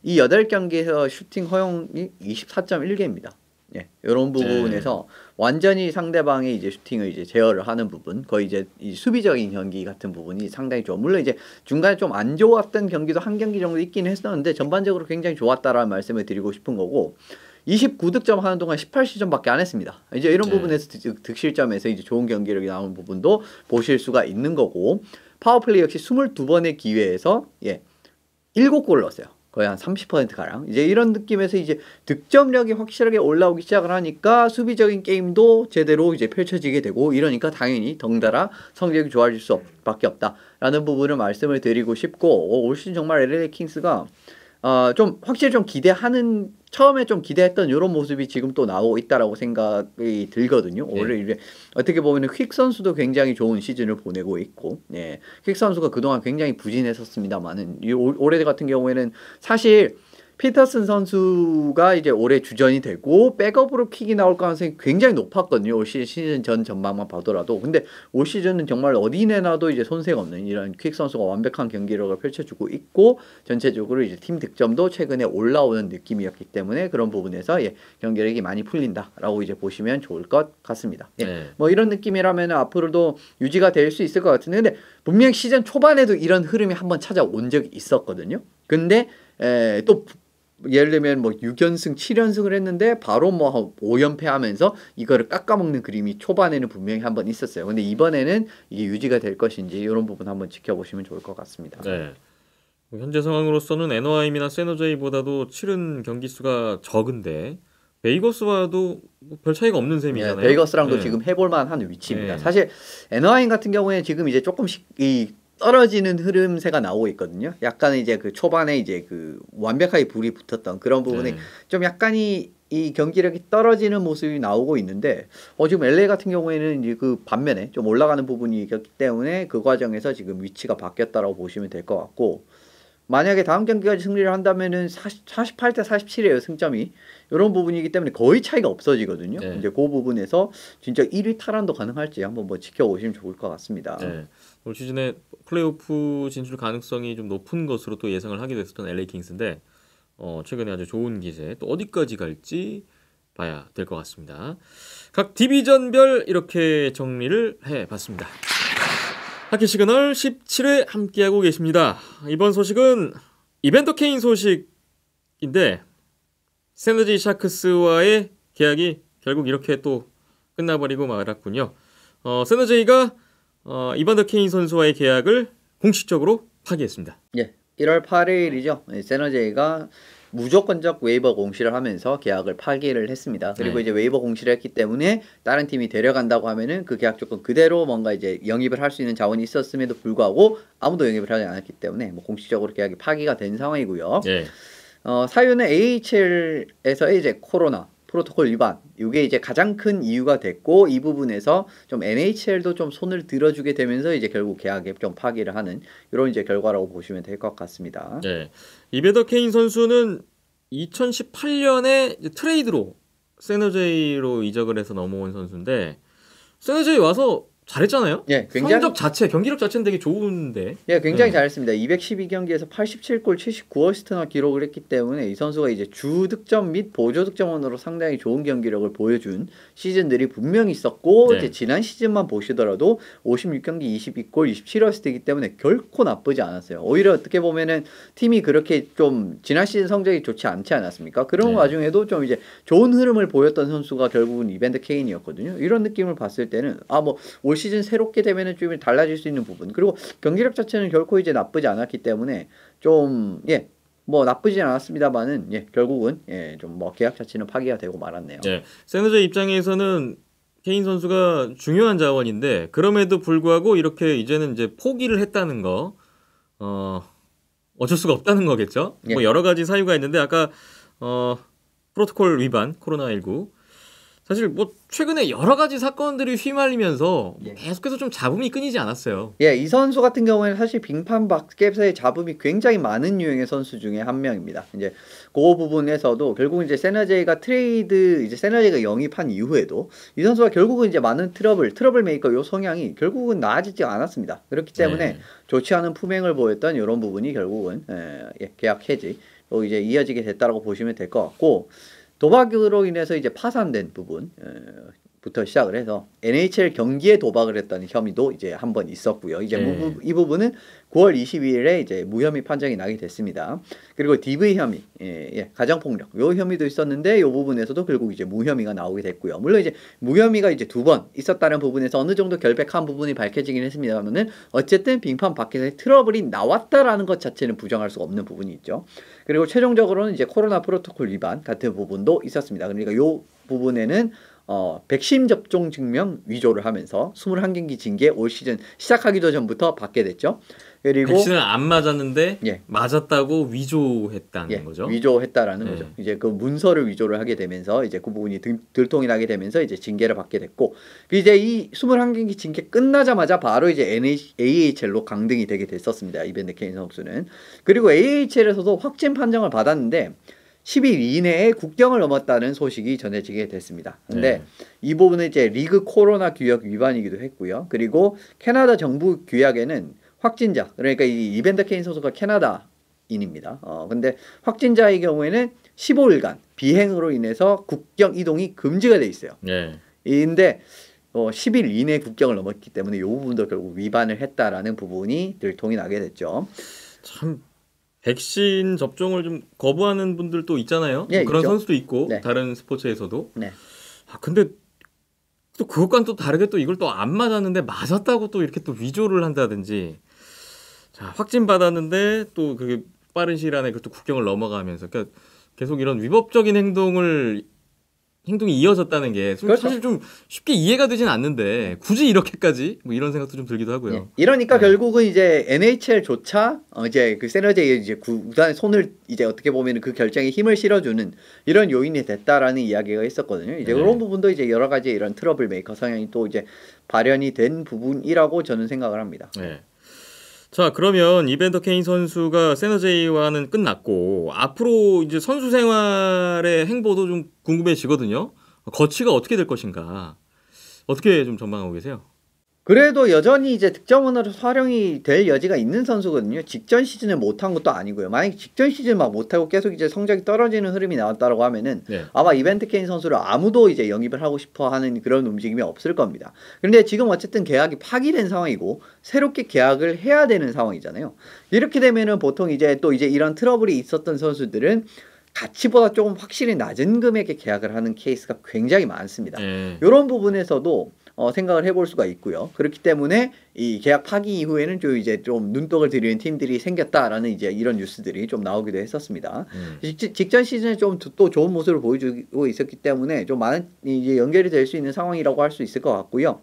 이 8경기에서 슈팅 허용이 24.1개입니다. 예, 이런 부분에서 완전히 상대방의 이제 슈팅을 이제 제어를 하는 부분, 거의 이제 이 수비적인 경기 같은 부분이 상당히 좋아. 물론 이제 중간에 좀 안 좋았던 경기도 한 경기 정도 있긴 했었는데 전반적으로 굉장히 좋았다라는 말씀을 드리고 싶은 거고. 29득점 하는 동안 18시즌밖에 안 했습니다. 이제 이런 부분에서 득실점에서 이제 좋은 경기력이 나오는 부분도 보실 수가 있는 거고, 파워플레이 역시 22번의 기회에서 7골 넣었어요. 거의 한 30% 가량. 이제 이런 느낌에서 이제 득점력이 확실하게 올라오기 시작을 하니까 수비적인 게임도 제대로 이제 펼쳐지게 되고, 이러니까 당연히 덩달아 성적이 좋아질 수밖에 없다라는 부분을 말씀을 드리고 싶고, 올 시즌 정말 LA 킹스가 좀 확실히 좀 기대하는, 처음에 좀 기대했던 이런 모습이 지금 또 나오고 있다라고 생각이 들거든요. 올해 이제 어떻게 보면 퀵 선수도 굉장히 좋은 시즌을 보내고 있고, 퀵 선수가 그동안 굉장히 부진했었습니다만은 올해 같은 경우에는 사실 피터슨 선수가 이제 올해 주전이 되고 백업으로 킥이 나올 가능성이 굉장히 높았거든요. 올 시즌 전 전망만 봐더라도. 근데 올 시즌은 정말 어디 내놔도 이제 손색 없는 이런 퀵 선수가 완벽한 경기력을 펼쳐주고 있고, 전체적으로 이제 팀 득점도 최근에 올라오는 느낌이었기 때문에 그런 부분에서 경기력이 많이 풀린다라고 이제 보시면 좋을 것 같습니다. 이런 느낌이라면 앞으로도 유지가 될 수 있을 것 같은데, 근데 분명 시즌 초반에도 이런 흐름이 한번 찾아온 적이 있었거든요. 근데 또 예를 들면 6연승 7연승을 했는데 바로 5연패 하면서 이거를 깎아먹는 그림이 초반에는 분명히 한번 있었어요. 근데 이번에는 이게 유지가 될 것인지 이런 부분 한번 지켜보시면 좋을 것 같습니다. 현재 상황으로서는 애너하임이나 샌호제이보다도 치른 경기 수가 적은데 베이거스와도 별 차이가 없는 셈이잖아요. 베이거스랑도 지금 해볼만한 위치입니다. 사실 애너하임 같은 경우에 지금 이제 조금씩 떨어지는 흐름새가 나오고 있거든요. 약간 이제 그 초반에 이제 그 완벽하게 불이 붙었던 그런 부분에 좀 약간이 이 경기력이 떨어지는 모습이 나오고 있는데, 지금 LA 같은 경우에는 이제 그 반면에 좀 올라가는 부분이 있기 때문에 그 과정에서 지금 위치가 바뀌었다라고 보시면 될 것 같고, 만약에 다음 경기까지 승리를 한다면은 48대 47이에요, 승점이. 이런 부분이기 때문에 거의 차이가 없어지거든요. 이제 그 부분에서 진짜 1위 탈환도 가능할지 한번 지켜보시면 좋을 것 같습니다. 올 시즌에 플레이오프 진출 가능성이 좀 높은 것으로 또 예상을 하게 됐었던 LA 킹스인데 최근에 아주 좋은 기세, 또 어디까지 갈지 봐야 될 것 같습니다. 각 디비전별 이렇게 정리를 해봤습니다. 하키 시그널 17회 함께하고 계십니다. 이번 소식은 이벤트 케인 소식 인데 샌더제이 샤크스와의 계약이 결국 이렇게 또 끝나버리고 말았군요. 샌더제이가 이반더 케인 선수와의 계약을 공식적으로 파기했습니다. 예, 1월 8일이죠. 샌더제이가 무조건적 웨이버 공시를 하면서 계약을 파기를 했습니다. 그리고 네. 이제 웨이버 공시를 했기 때문에 다른 팀이 데려간다고 하면은 그 계약 조건 그대로 뭔가 이제 영입을 할 수 있는 자원이 있었음에도 불구하고 아무도 영입을 하지 않았기 때문에 뭐 공식적으로 계약이 파기가 된 상황이고요. 네. 사유는 AHL에서의 이제 코로나 프로토콜 위반, 이게 이제 가장 큰 이유가 됐고, 이 부분에서 좀 NHL도 좀 손을 들어주게 되면서 이제 결국 계약에 좀 파기를 하는 이런 이제 결과라고 보시면 될 것 같습니다. 네. 이밴더 케인 선수는 2018년에 트레이드로 샌더제이로 이적을 해서 넘어온 선수인데 샌더제이 와서 잘했잖아요. 예, 굉장히 성적 자체, 경기력 자체는 되게 좋은데. 예, 굉장히 네. 잘했습니다. 212경기에서 87골 79어시스트나 기록을 했기 때문에 이 선수가 이제 주 득점 및 보조 득점원으로 상당히 좋은 경기력을 보여준 시즌들이 분명히 있었고, 네. 이제 지난 시즌만 보시더라도 56경기 22골 27어시스트이기 때문에 결코 나쁘지 않았어요. 오히려 어떻게 보면은 팀이 그렇게 좀 지난 시즌 성적이 좋지 않지 않았습니까? 그런 네. 와중에도 좀 이제 좋은 흐름을 보였던 선수가 결국은 이밴더 케인이었거든요. 이런 느낌을 봤을 때는 올 시즌 새롭게 되면은 좀 달라질 수 있는 부분, 그리고 경기력 자체는 결코 이제 나쁘지 않았기 때문에 좀 뭐 나쁘진 않았습니다만은 결국은 좀 뭐 계약 자체는 파기가 되고 말았네요. 네. 샌더제이 입장에서는 케인 선수가 중요한 자원인데 그럼에도 불구하고 이렇게 이제는 이제 포기를 했다는 거 어쩔 수가 없다는 거겠죠. 예. 뭐 여러 가지 사유가 있는데 아까 프로토콜 위반 코로나19 사실 뭐 최근에 여러 가지 사건들이 휘말리면서 계속해서 좀 잡음이 끊이지 않았어요. 이 선수 같은 경우에는 사실 빙판 밖에서의 잡음이 굉장히 많은 유형의 선수 중에 한 명입니다. 이제 그 부분에서도 결국 이제 샌더제이가 이제 샌더제이가 영입한 이후에도 이 선수가 결국은 이제 많은 트러블 메이커 요 성향이 결국은 나아지지 않았습니다. 그렇기 때문에 좋지 않은 품행을 보였던 이런 부분이 결국은 계약 해지로 이제 이어지게 됐다라고 보시면 될 것 같고, 도박으로 인해서 이제 파산된 부분 부터 시작을 해서 NHL 경기에 도박을 했다는 혐의도 이제 한번 있었고요. 이제 이 부분은 9월 22일에 이제 무혐의 판정이 나게 됐습니다. 그리고 DV 혐의, 가정폭력 요 혐의도 있었는데 요 부분에서도 결국 이제 무혐의가 나오게 됐고요. 물론 이제 무혐의가 이제 2번 있었다는 부분에서 어느 정도 결백한 부분이 밝혀지긴 했습니다만은 어쨌든 빙판 밖에서 트러블이 나왔다라는 것 자체는 부정할 수가 없는 부분이 있죠. 그리고 최종적으로는 이제 코로나 프로토콜 위반 같은 부분도 있었습니다. 그러니까 요 부분에는 백신 접종 증명 위조를 하면서 21경기 징계 올 시즌 시작하기도 전부터 받게 됐죠. 그리고 백신을 안 맞았는데 맞았다고 위조했다는 거죠. 위조했다라는 거죠. 이제 그 문서를 위조를 하게 되면서 이제 그 부분이 들통이 나게 되면서 이제 징계를 받게 됐고, 이제 이 21경기 징계 끝나자마자 바로 이제 AHL로 강등이 되게 됐었습니다. 이밴더 케인 선수는. 그리고 AHL에서도 확진 판정을 받았는데 10일 이내에 국경을 넘었다는 소식이 전해지게 됐습니다. 근데 이 부분은 이제 리그 코로나 규약 위반이기도 했고요. 그리고 캐나다 정부 규약에는 확진자, 그러니까 이 이밴더 케인 선수가 캐나다인입니다. 근데 확진자의 경우에는 15일간 비행으로 인해서 국경 이동이 금지가 돼 있어요. 근데 10일 이내 국경을 넘었기 때문에 이 부분도 결국 위반을 했다라는 부분이 들통이 나게 됐죠. 참 백신 접종을 좀 거부하는 분들도 있잖아요. 그런 있죠. 선수도 있고 다른 스포츠에서도. 네. 근데 또 그것과는 또 다르게 또 이걸 또 안 맞았는데 맞았다고 또 이렇게 또 위조를 한다든지. 자, 확진 받았는데 또 그게 빠른 시일 안에 또 국경을 넘어가면서 그러니까 계속 이런 위법적인 행동이 이어졌다는 게 사실 좀 쉽게 이해가 되진 않는데 굳이 이렇게까지 뭐 이런 생각도 좀 들기도 하고요. 이러니까 결국은 이제 NHL조차 이제 그 샌더제이 이제 구단의 손을 이제 어떻게 보면 그 결정에 힘을 실어주는 이런 요인이 됐다라는 이야기가 있었거든요. 이제 그런 부분도 이제 여러 가지 이런 트러블 메이커 성향이 또 이제 발현이 된 부분이라고 저는 생각을 합니다. 자, 그러면 이밴더 케인 선수가 샌더제이와는 끝났고 앞으로 이제 선수 생활의 행보도 좀 궁금해지거든요. 거치가 어떻게 될 것인가? 어떻게 좀 전망하고 계세요? 그래도 여전히 이제 득점원으로 활용이 될 여지가 있는 선수거든요. 직전 시즌에 못한 것도 아니고요. 만약에 직전 시즌 막 못하고 계속 이제 성적이 떨어지는 흐름이 나왔다고 하면은 아마 이밴더 케인 선수를 아무도 이제 영입을 하고 싶어 하는 그런 움직임이 없을 겁니다. 그런데 지금 어쨌든 계약이 파기된 상황이고 새롭게 계약을 해야 되는 상황이잖아요. 이렇게 되면은 보통 이제 또 이제 이런 트러블이 있었던 선수들은 가치보다 조금 확실히 낮은 금액에 계약을 하는 케이스가 굉장히 많습니다. 예. 이런 부분에서도 생각을 해볼 수가 있고요. 그렇기 때문에 이 계약 파기 이후에는 좀 이제 좀 눈독을 들이는 팀들이 생겼다라는 이제 이런 뉴스들이 좀 나오기도 했었습니다. 직전 시즌에 좀 또 좋은 모습을 보여주고 있었기 때문에 좀 많은 이제 연결이 될 수 있는 상황이라고 할 수 있을 것 같고요.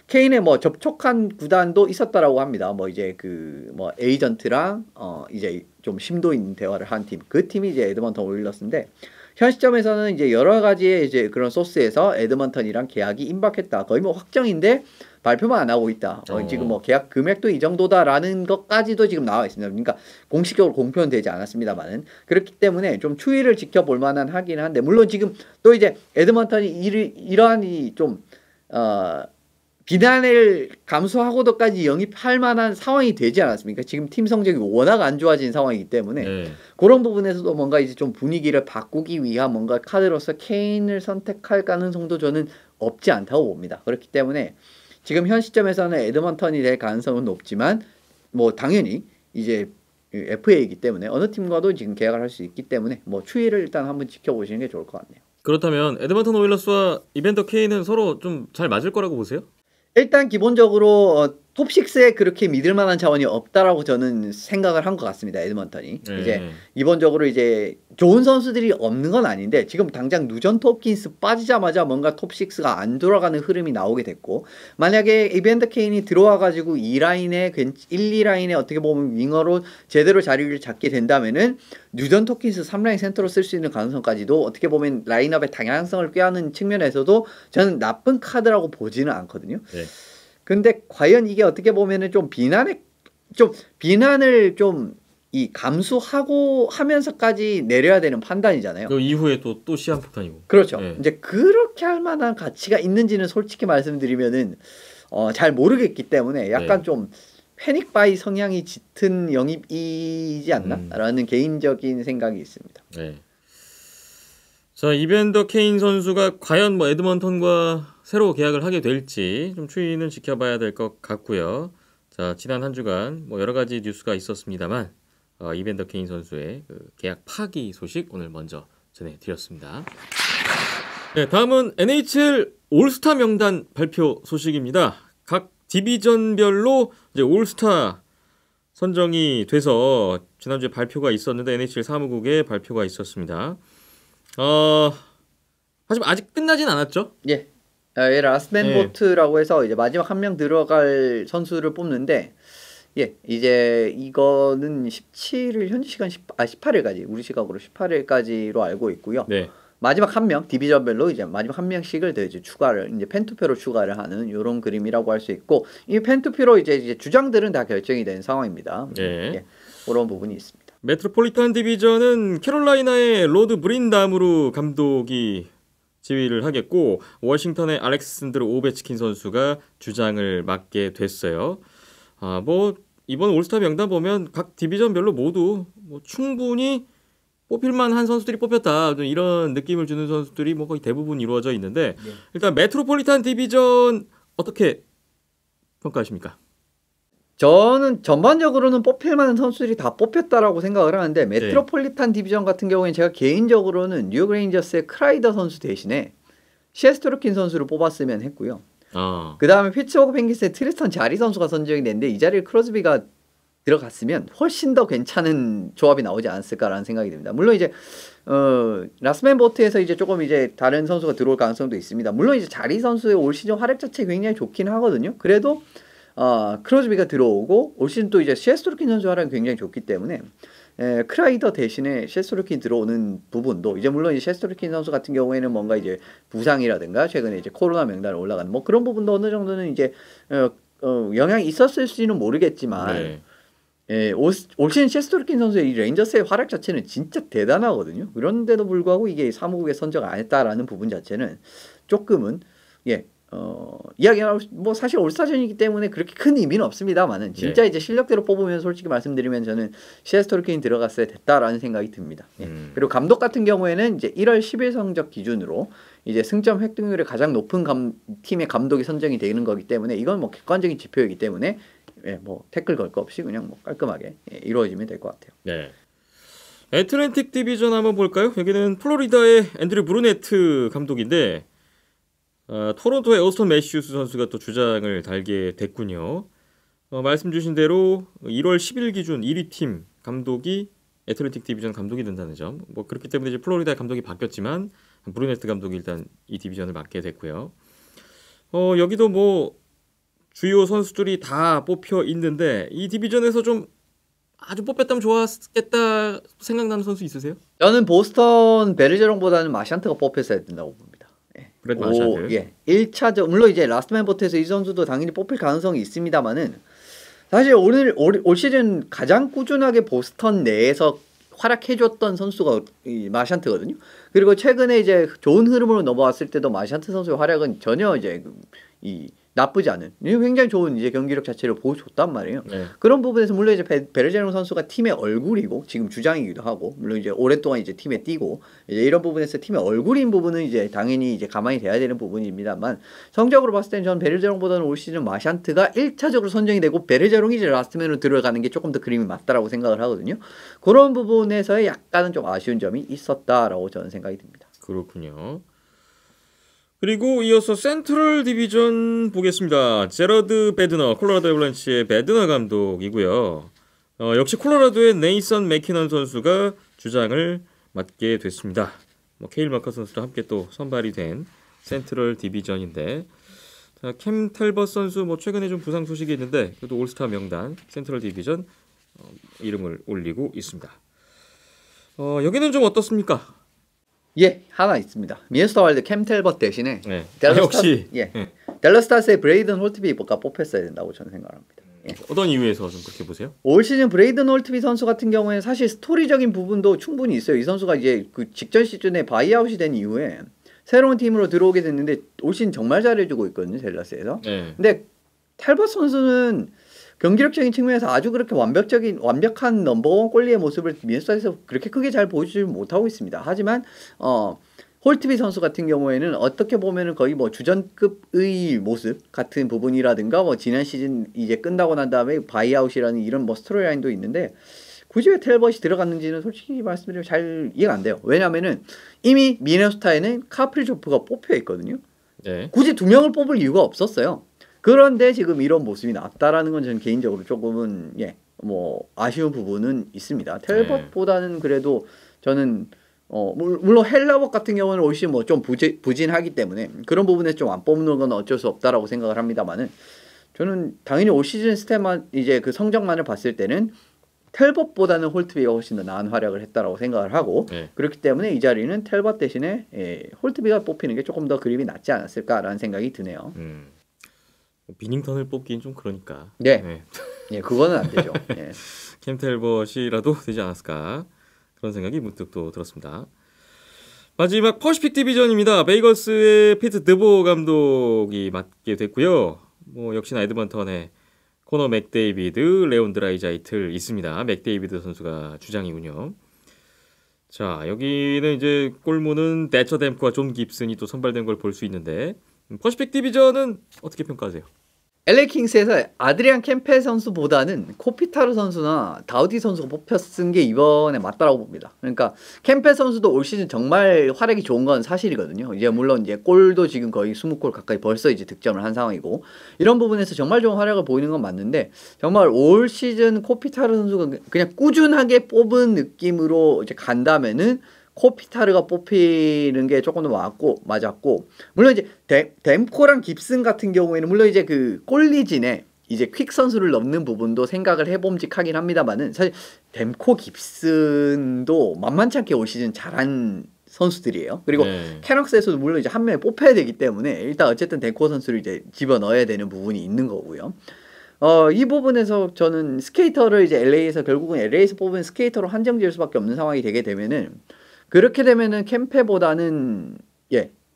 케인의 뭐 접촉한 구단도 있었다라고 합니다. 뭐 이제 그 뭐 에이전트랑 이제 좀 심도 있는 대화를 한 팀, 그 팀이 이제 에드먼턴 오일러스인데 현 시점에서는 이제 여러 가지의 이제 그런 소스에서 에드먼턴이랑 계약이 임박했다. 거의 뭐 확정인데 발표만 안 하고 있다. 지금 뭐 계약 금액도 이 정도다라는 것까지도 지금 나와 있습니다. 그러니까 공식적으로 공표는 되지 않았습니다만은 그렇기 때문에 좀 추이를 지켜볼 만한 하긴 한데 물론 지금 또 이제 에드먼턴이 이러한 좀 비난을 감수하고도까지 영입할 만한 상황이 되지 않았습니까? 지금 팀 성적이 워낙 안 좋아진 상황이기 때문에 그런 부분에서도 뭔가 이제 좀 분위기를 바꾸기 위한 뭔가 카드로서 케인을 선택할 가능성도 저는 없지 않다고 봅니다. 그렇기 때문에 지금 현 시점에서는 에드먼턴이 될 가능성은 높지만 뭐 당연히 이제 FA이기 때문에 어느 팀과도 지금 계약을 할 수 있기 때문에 뭐 추이를 일단 한번 지켜보시는 게 좋을 것 같네요. 그렇다면 에드먼턴 오일러스와 이벤더 케인은 서로 좀 잘 맞을 거라고 보세요? 일단 기본적으로 톱6에 그렇게 믿을 만한 자원이 없다라고 저는 생각을 한 것 같습니다. 에드먼턴이. 이제 기본적으로 이제 좋은 선수들이 없는 건 아닌데 지금 당장 누전트 홉킨스 빠지자마자 뭔가 톱6가 안 돌아가는 흐름이 나오게 됐고 만약에 이벤더 케인이 들어와가지고 2라인에 1, 2라인에 어떻게 보면 윙어로 제대로 자리를 잡게 된다면은 누전트 홉킨스 3라인 센터로 쓸 수 있는 가능성까지도 어떻게 보면 라인업의 다양성을 꾀하는 측면에서도 저는 나쁜 카드라고 보지는 않거든요. 근데 과연 이게 어떻게 보면은 좀 비난을 좀 이 감수하고 하면서까지 내려야 되는 판단이잖아요. 그 이후에 또 시한폭탄이고. 그렇죠. 이제 그렇게 할 만한 가치가 있는지는 솔직히 말씀드리면은 잘 모르겠기 때문에 약간 좀 패닉바이 성향이 짙은 영입이지 않나라는 개인적인 생각이 있습니다. 자, 이벤더 케인 선수가 과연 뭐 에드먼턴과 새로 계약을 하게 될지 좀 추이는 지켜봐야 될 것 같고요. 자, 지난 한 주간 뭐 여러 가지 뉴스가 있었습니다만 이벤더 케인 선수의 그 계약 파기 소식 오늘 먼저 전해드렸습니다. 네, 다음은 NHL 올스타 명단 발표 소식입니다. 각 디비전별로 이제 올스타 선정이 돼서 지난주에 발표가 있었는데 NHL 사무국에 발표가 있었습니다. 하지만 아직 끝나진 않았죠? 라스트 보트라고 해서 이제 마지막 한 명 들어갈 선수를 뽑는데 이제 이거는 17일 현지 시간 18일까지 우리 시각으로 18일까지로 알고 있고요. 마지막 한 명 디비전별로 이제 마지막 한 명씩을 더 이제 추가를 이제 팬투표로 추가를 하는 이런 그림이라고 할 수 있고 이 팬투표로 이제 주장들은 다 결정이 된 상황입니다. 그런 부분이 있습니다. 메트로폴리탄 디비전은 캐롤라이나의 로드 브린담으로 감독이 지휘를 하겠고 워싱턴의 알렉산드로 오베치킨 선수가 주장을 맡게 됐어요. 뭐 이번 올스타 명단 보면 각 디비전별로 모두 뭐 충분히 뽑힐만한 선수들이 뽑혔다 이런 느낌을 주는 선수들이 뭐 거의 대부분 이루어져 있는데 일단 메트로폴리탄 디비전 어떻게 평가하십니까? 저는 전반적으로는 뽑힐만한 선수들이 다 뽑혔다라고 생각을 하는데 메트로폴리탄 디비전 같은 경우에는 제가 개인적으로는 뉴욕 레인저스의 크라이더 선수 대신에 시에스토르킨 선수를 뽑았으면 했고요. 그 다음에 피츠버그 펭귄스의 트리스턴 자리 선수가 선정이 됐는데 이 자리에 크로스비가 들어갔으면 훨씬 더 괜찮은 조합이 나오지 않았을까라는 생각이 듭니다. 물론 이제 라스맨 보트에서 이제 조금 이제 다른 선수가 들어올 가능성도 있습니다. 물론 이제 자리 선수의 올 시즌 활약 자체 굉장히 좋긴 하거든요. 그래도 크로즈비가 들어오고 올 시즌 또 이제 시에스토르킨 선수 활약이 굉장히 좋기 때문에 크라이더 대신에 시에스토르킨 들어오는 부분도 이제 물론 이제 시에스토르킨 선수 같은 경우에는 뭔가 이제 부상이라든가 최근에 이제 코로나 명단에 올라가는 뭐 그런 부분도 어느 정도는 이제 영향이 있었을지는 모르겠지만 올 시즌 시에스토르킨 선수의 이 레인저스의 활약 자체는 진짜 대단하거든요. 그런데도 불구하고 이게 사무국에 선정 안 했다라는 부분 자체는 조금은 이야기가 뭐 사실 올스타전이기 때문에 그렇게 큰 의미는 없습니다만은 진짜 이제 실력대로 뽑으면 솔직히 말씀드리면 저는 시에스토르킨이 들어갔어야 됐다라는 생각이 듭니다. 그리고 감독 같은 경우에는 이제 1월 10일 성적 기준으로 이제 승점 획득률이 가장 높은 팀의 감독이 선정이 되는 거기 때문에 이건 뭐 객관적인 지표이기 때문에 뭐 태클 걸 거 없이 그냥 뭐 깔끔하게 이루어지면 될 것 같아요. 애틀랜틱 디비전 한번 볼까요? 여기는 플로리다의 앤드류 브루네트 감독인데 토론토의 오스턴 매시우스 선수가 또 주장을 달게 됐군요. 말씀 주신 대로 1월 10일 기준 1위 팀 감독이 애틀랜틱 디비전 감독이 된다는 점. 뭐 그렇기 때문에 이제 플로리다 감독이 바뀌었지만 브루네트 감독이 일단 이 디비전을 맡게 됐고요. 여기도 뭐 주요 선수들이 다 뽑혀 있는데 이 디비전에서 좀 아주 뽑혔다면 좋았겠다 생각나는 선수 있으세요? 저는 보스턴 베르제롱보다는 마샨트가 뽑혔어야 된다고 봅니다. 예. 브렛 마샨트. 예. 1차적 물론 이제 라스트맨 보트에서 이 선수도 당연히 뽑힐 가능성이 있습니다만은 사실 올 시즌 가장 꾸준하게 보스턴 내에서 활약해줬던 선수가 이 마샨트거든요. 그리고 최근에 이제 좋은 흐름으로 넘어왔을 때도 마샨트 선수의 활약은 전혀 이제 이 나쁘지 않은 굉장히 좋은 이제 경기력 자체를 보여줬단 말이에요. 네. 그런 부분에서 물론 이제 베르제롱 선수가 팀의 얼굴이고 지금 주장이기도 하고 물론 이제 오랫동안 이제 팀에 뛰고 이제 이런 부분에서 팀의 얼굴인 부분은 이제 당연히 이제 가만히 돼야 되는 부분입니다만 성적으로 봤을 때는 저는 베르제롱보다는 올 시즌 마샨트가 1차적으로 선정이 되고 베르제롱이 이제 라스트맨으로 들어가는 게 조금 더 그림이 맞다라고 생각을 하거든요. 그런 부분에서의 약간은 좀 아쉬운 점이 있었다라고 저는 생각이 듭니다. 그렇군요. 그리고 이어서 센트럴 디비전 보겠습니다. 제러드 배드너, 콜로라도 애벌란치의 배드너 감독이고요. 역시 콜로라도의 네이선 맥키넌 선수가 주장을 맡게 됐습니다. 케일 마커 선수랑 함께 또 선발이 된 센트럴 디비전인데 자, 캠 텔벗 선수 최근에 좀 부상 소식이 있는데 그래도 올스타 명단 센트럴 디비전 이름을 올리고 있습니다. 여기는 좀 어떻습니까? 예, 하나 있습니다. 미네소타 와일드 캠 텔벗 대신에 네. 역시 댈러스 스타스의 브레이든 홀트비가 뽑혔어야 된다고 저는 생각합니다. 예. 어떤 이유에서 좀 그렇게 보세요? 올 시즌 브레이든 홀트비 선수 같은 경우에는 사실 스토리적인 부분도 충분히 있어요. 이 선수가 이제 그 직전 시즌에 바이아웃이 된 이후에 새로운 팀으로 들어오게 됐는데 올 시즌 정말 잘해주고 있거든요, 댈러스에서. 네. 근데 텔벗 선수는 경기력적인 측면에서 아주 그렇게 완벽한 넘버원 골리의 모습을 미네소타에서 그렇게 크게 잘 보여주지 못하고 있습니다. 하지만 홀트비 선수 같은 경우에는 어떻게 보면은 거의 주전급의 모습 같은 부분이라든가 지난 시즌 이제 끝나고 난 다음에 바이아웃이라는 이런 스토리라인도 있는데 굳이 왜 텔벗이 들어갔는지는 솔직히 말씀드리면 잘 이해가 안 돼요. 왜냐면은 이미 미네소타에는 카프리조프가 뽑혀 있거든요. 네. 굳이 두 명을 뽑을 이유가 없었어요. 그런데 지금 이런 모습이 나왔다라는 건 저는 개인적으로 조금은 아쉬운 부분은 있습니다. 텔벗보다는 그래도 저는 물론 헬라벗 같은 경우는 올 시즌 좀 부진하기 때문에 그런 부분에 좀 안 뽑는 건 어쩔 수 없다라고 생각을 합니다만은 저는 당연히 올 시즌 스탯만 이제 그 성적만을 봤을 때는 텔벗보다는 홀트비가 훨씬 더 나은 활약을 했다라고 생각을 하고 그렇기 때문에 이 자리는 텔벗 대신에 홀트비가 뽑히는 게 조금 더 그림이 낫지 않았을까라는 생각이 드네요. 비닝턴을 뽑기는 좀 그러니까. 네. 예, 그거는 안 되죠. 예. 캠 텔벗이라도 되지 않았을까 그런 생각이 문득 또 들었습니다. 마지막 퍼시픽 디비전입니다. 베이거스의 피트 드보 감독이 맡게 됐고요. 역시나 에드먼턴의 코너 맥데이비드, 레온 드라이자이틀 있습니다. 맥데이비드 선수가 주장이군요. 자, 여기는 이제 골문은 대처 댐프와 존 깁슨이 또 선발된 걸 볼 수 있는데 퍼시픽 디비전은 어떻게 평가하세요? LA 킹스에서 아드리안 캠페 선수보다는 코피타르 선수나 다우디 선수가 뽑혔은 게 이번에 맞다라고 봅니다. 그러니까 캠페 선수도 올 시즌 정말 활약이 좋은 건 사실이거든요. 이제 물론 이제 골도 지금 거의 20골 가까이 벌써 이제 득점을 한 상황이고 이런 부분에서 정말 좋은 활약을 보이는 건 맞는데 정말 올 시즌 코피타르 선수가 그냥 꾸준하게 뽑은 느낌으로 이제 간다면은 코피타르가 뽑히는 게 조금 더 맞았고 물론 이제 댐코랑 깁슨 같은 경우에는 물론 이제 그 골리진에 이제 퀵 선수를 넣는 부분도 생각을 해봄직하긴 합니다만은 사실 댐코 깁슨도 만만치 않게 올 시즌 잘한 선수들이에요. 그리고 캐럭스에서도 물론 이제 한 명에 뽑혀야 되기 때문에 일단 어쨌든 댐코 선수를 이제 집어 넣어야 되는 부분이 있는 거고요. 이 부분에서 저는 스케이터를 이제 LA에서 결국은 LA에서 뽑은 스케이터로 한정 지을 수밖에 없는 상황이 되게 되면은 그렇게 되면은 캠페보다는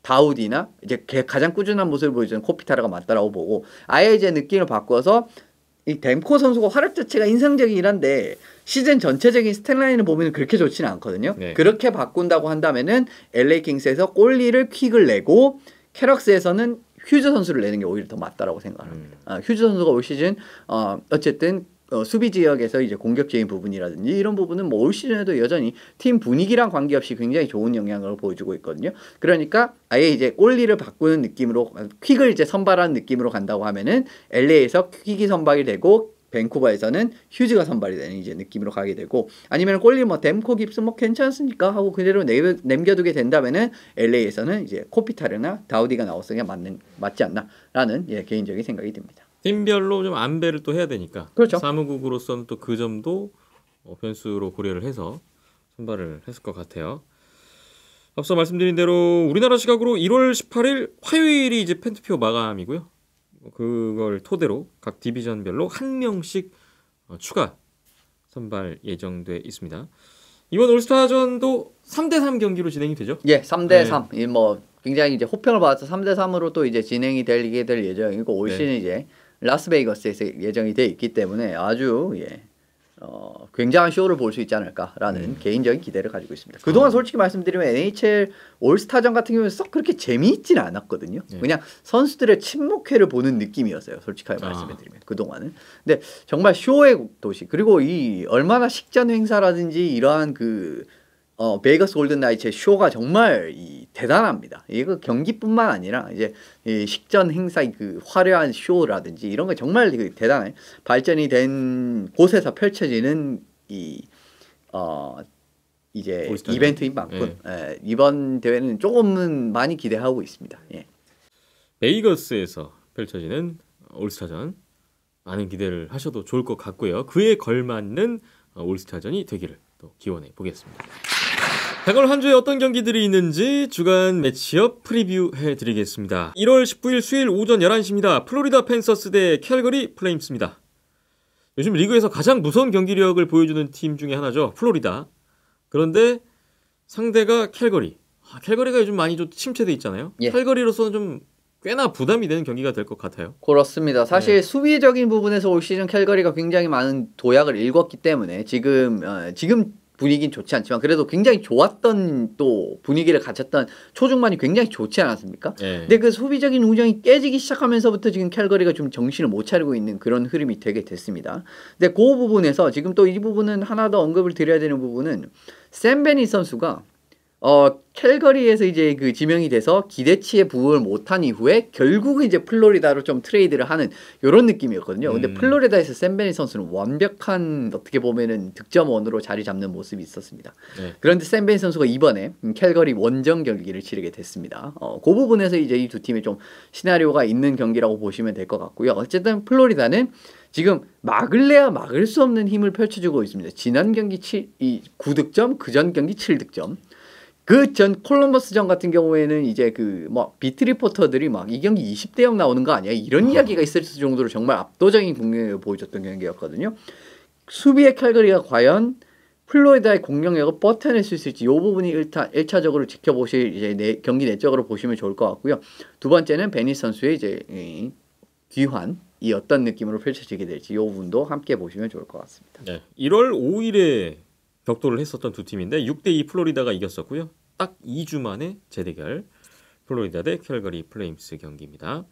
다우디나 이제 가장 꾸준한 모습을 보여주는 코피타르가 맞다라고 보고 아예 이제 느낌을 바꿔서 이 댐코 선수가 활약 자체가 인상적이긴 한데 시즌 전체적인 스탯라인을 보면 그렇게 좋지는 않거든요. 그렇게 바꾼다고 한다면은 LA 킹스에서 골리를 퀵을 내고 캐럭스에서는 휴즈 선수를 내는 게 오히려 더 맞다라고 생각합니다. 휴즈 선수가 올 시즌 어쨌든 수비 지역에서 이제 공격적인 부분이라든지 이런 부분은 뭐 올 시즌에도 여전히 팀 분위기랑 관계없이 굉장히 좋은 영향을 보여주고 있거든요. 그러니까 아예 이제 골리를 바꾸는 느낌으로 퀵을 이제 선발하는 느낌으로 간다고 하면은 LA에서 퀵이 선발이 되고 밴쿠버에서는 휴즈가 선발이 되는 이제 느낌으로 가게 되고 아니면 골리 뭐 댐코 깁스 뭐 괜찮습니까 하고 그대로 남겨두게 된다면은 LA에서는 이제 코피타르나 다우디가 나왔으니까 맞지 않나라는 예, 개인적인 생각이 듭니다. 팀별로 좀 안배를 또 해야 되니까 그렇죠. 사무국으로서는 또 그 점도 변수로 고려를 해서 선발을 했을 것 같아요. 앞서 말씀드린 대로 우리나라 시각으로 1월 18일 화요일이 이제 팬투표 마감이고요. 그걸 토대로 각 디비전별로 한 명씩 추가 선발 예정돼 있습니다. 이번 올스타전도 3대3 경기로 진행이 되죠? 예, 3대3. 네. 뭐 굉장히 이제 호평을 받아서 3대3으로 또 이제 진행이 될 예정이고 올 시즌 이제 라스베이거스에서 예정이 돼 있기 때문에 아주 예. 굉장한 쇼를 볼 수 있지 않을까라는 개인적인 기대를 가지고 있습니다. 그동안 솔직히 말씀드리면 NHL 올스타전 같은 경우는 썩 그렇게 재미있지는 않았거든요. 그냥 선수들의 친목회를 보는 느낌이었어요. 솔직하게 말씀을 드리면 그동안은. 근데 정말 쇼의 도시 그리고 이 얼마나 식전 행사라든지 이러한 베이거스 골든 나이츠의 쇼가 정말 대단합니다. 이거 경기뿐만 아니라 이제 식전 행사의 그 화려한 쇼라든지 이런 거 정말 대단해. 발전이 된 곳에서 펼쳐지는 이제 올스타전. 이벤트인 만큼 이번 대회는 조금은 많이 기대하고 있습니다. 예. 베이거스에서 펼쳐지는 올스타전 많은 기대를 하셔도 좋을 것 같고요. 그에 걸맞는 올스타전이 되기를 또 기원해 보겠습니다. 다가올 한 주에 어떤 경기들이 있는지 주간 매치업 프리뷰해 드리겠습니다. 1월 19일 수요일 오전 11시입니다. 플로리다 팬서스 대 캘거리 플레임스입니다. 요즘 리그에서 가장 무서운 경기력을 보여주는 팀 중에 하나죠. 플로리다. 그런데 상대가 캘거리. 캘거리가 요즘 많이 좀 침체돼 있잖아요. 예. 캘거리로서는 좀 꽤나 부담이 되는 경기가 될 것 같아요. 그렇습니다. 사실 수비적인 부분에서 올 시즌 캘거리가 굉장히 많은 도약을 일궜기 때문에 지금 분위기는 좋지 않지만 그래도 굉장히 좋았던 또 분위기를 갖췄던 초중반이 굉장히 좋지 않았습니까? 근데 그 소비적인 운영이 깨지기 시작하면서부터 지금 캘거리가 좀 정신을 못 차리고 있는 그런 흐름이 되게 됐습니다. 근데 그 부분에서 지금 또 이 부분은 하나 더 언급을 드려야 되는 부분은 샘 베니 선수가 캘거리에서 이제 그 지명이 돼서 기대치에 부응을 못한 이후에 결국은 이제 플로리다로 좀 트레이드를 하는 이런 느낌이었거든요. 근데 플로리다에서 샘 베니 선수는 완벽한 어떻게 보면은 득점원으로 자리 잡는 모습이 있었습니다. 그런데 샘 베니 선수가 이번에 캘거리 원정 경기를 치르게 됐습니다. 그 부분에서 이제 이 두 팀의 좀 시나리오가 있는 경기라고 보시면 될 것 같고요. 어쨌든 플로리다는 지금 막을래야 막을 수 없는 힘을 펼쳐주고 있습니다. 지난 경기 9득점, 그전 경기 7득점. 그 전 콜럼버스전 같은 경우에는 이제 비트 리포터들이 막 이 경기 20대 0 나오는 거 아니야? 이런 이야기가 있을 정도로 정말 압도적인 공격력을 보여줬던 경기였거든요. 수비의 캘거리가 과연 플로리다의 공격력을 버텨낼 수 있을지 이 부분이 1차적으로 지켜보실 이제 경기 내적으로 보시면 좋을 것 같고요. 두 번째는 베니 선수의 이제 귀환이 어떤 느낌으로 펼쳐지게 될지 이 부분도 함께 보시면 좋을 것 같습니다. 네, 1월 5일에 격돌을 했었던 두 팀인데 6대2 플로리다가 이겼었고요. 딱 2주 만에 재대결 플로리다 대 캘거리 플레임스 경기입니다.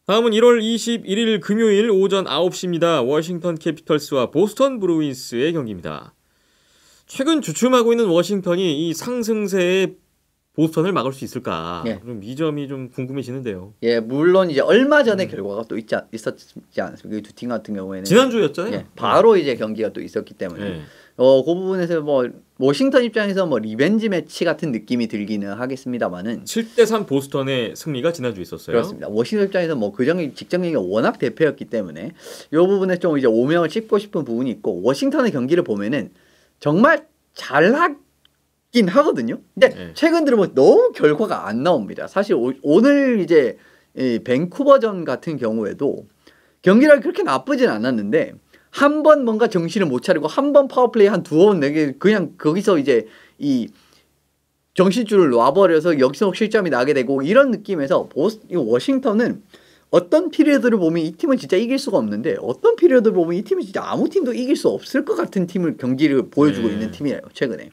다음은 1월 21일 금요일 오전 9시입니다. 워싱턴 캐피털스와 보스턴 브루인스의 경기입니다. 최근 주춤하고 있는 워싱턴이 이 상승세의 보스턴을 막을 수 있을까? 예. 좀 이 점이 좀 궁금해지는데요. 예, 물론 이제 얼마 전에 결과가 또 있었지 않습니까? 두 팀 같은 경우에는 지난주였잖아요. 예, 바로 이제 경기가 또 있었기 때문에 그 부분에서 뭐 워싱턴 입장에서 뭐 리벤지 매치 같은 느낌이 들기는 하겠습니다만은 7대3 보스턴의 승리가 지난주에 있었어요. 그렇습니다. 워싱턴 입장에서 뭐 그전 직전 경기가 워낙 대패였기 때문에 이 부분에 좀 이제 오명을 짚고 싶은 부분이 있고 워싱턴의 경기를 보면은 정말 잘하긴 하거든요. 근데 최근 들어보면 너무 결과가 안 나옵니다. 사실 오늘 이제 밴쿠버전 같은 경우에도 경기력이 그렇게 나쁘진 않았는데 한 번 뭔가 정신을 못 차리고 한 번 파워플레이 한 두어 번 내게 그냥 거기서 이제 이 정신줄을 놔버려서 여기서 실점이 나게 되고 이런 느낌에서 워싱턴은 어떤 피리어드를 보면 이 팀은 진짜 이길 수가 없는데 어떤 피리어드를 보면 이 팀은 진짜 아무 팀도 이길 수 없을 것 같은 경기를 보여주고 있는 팀이에요 최근에.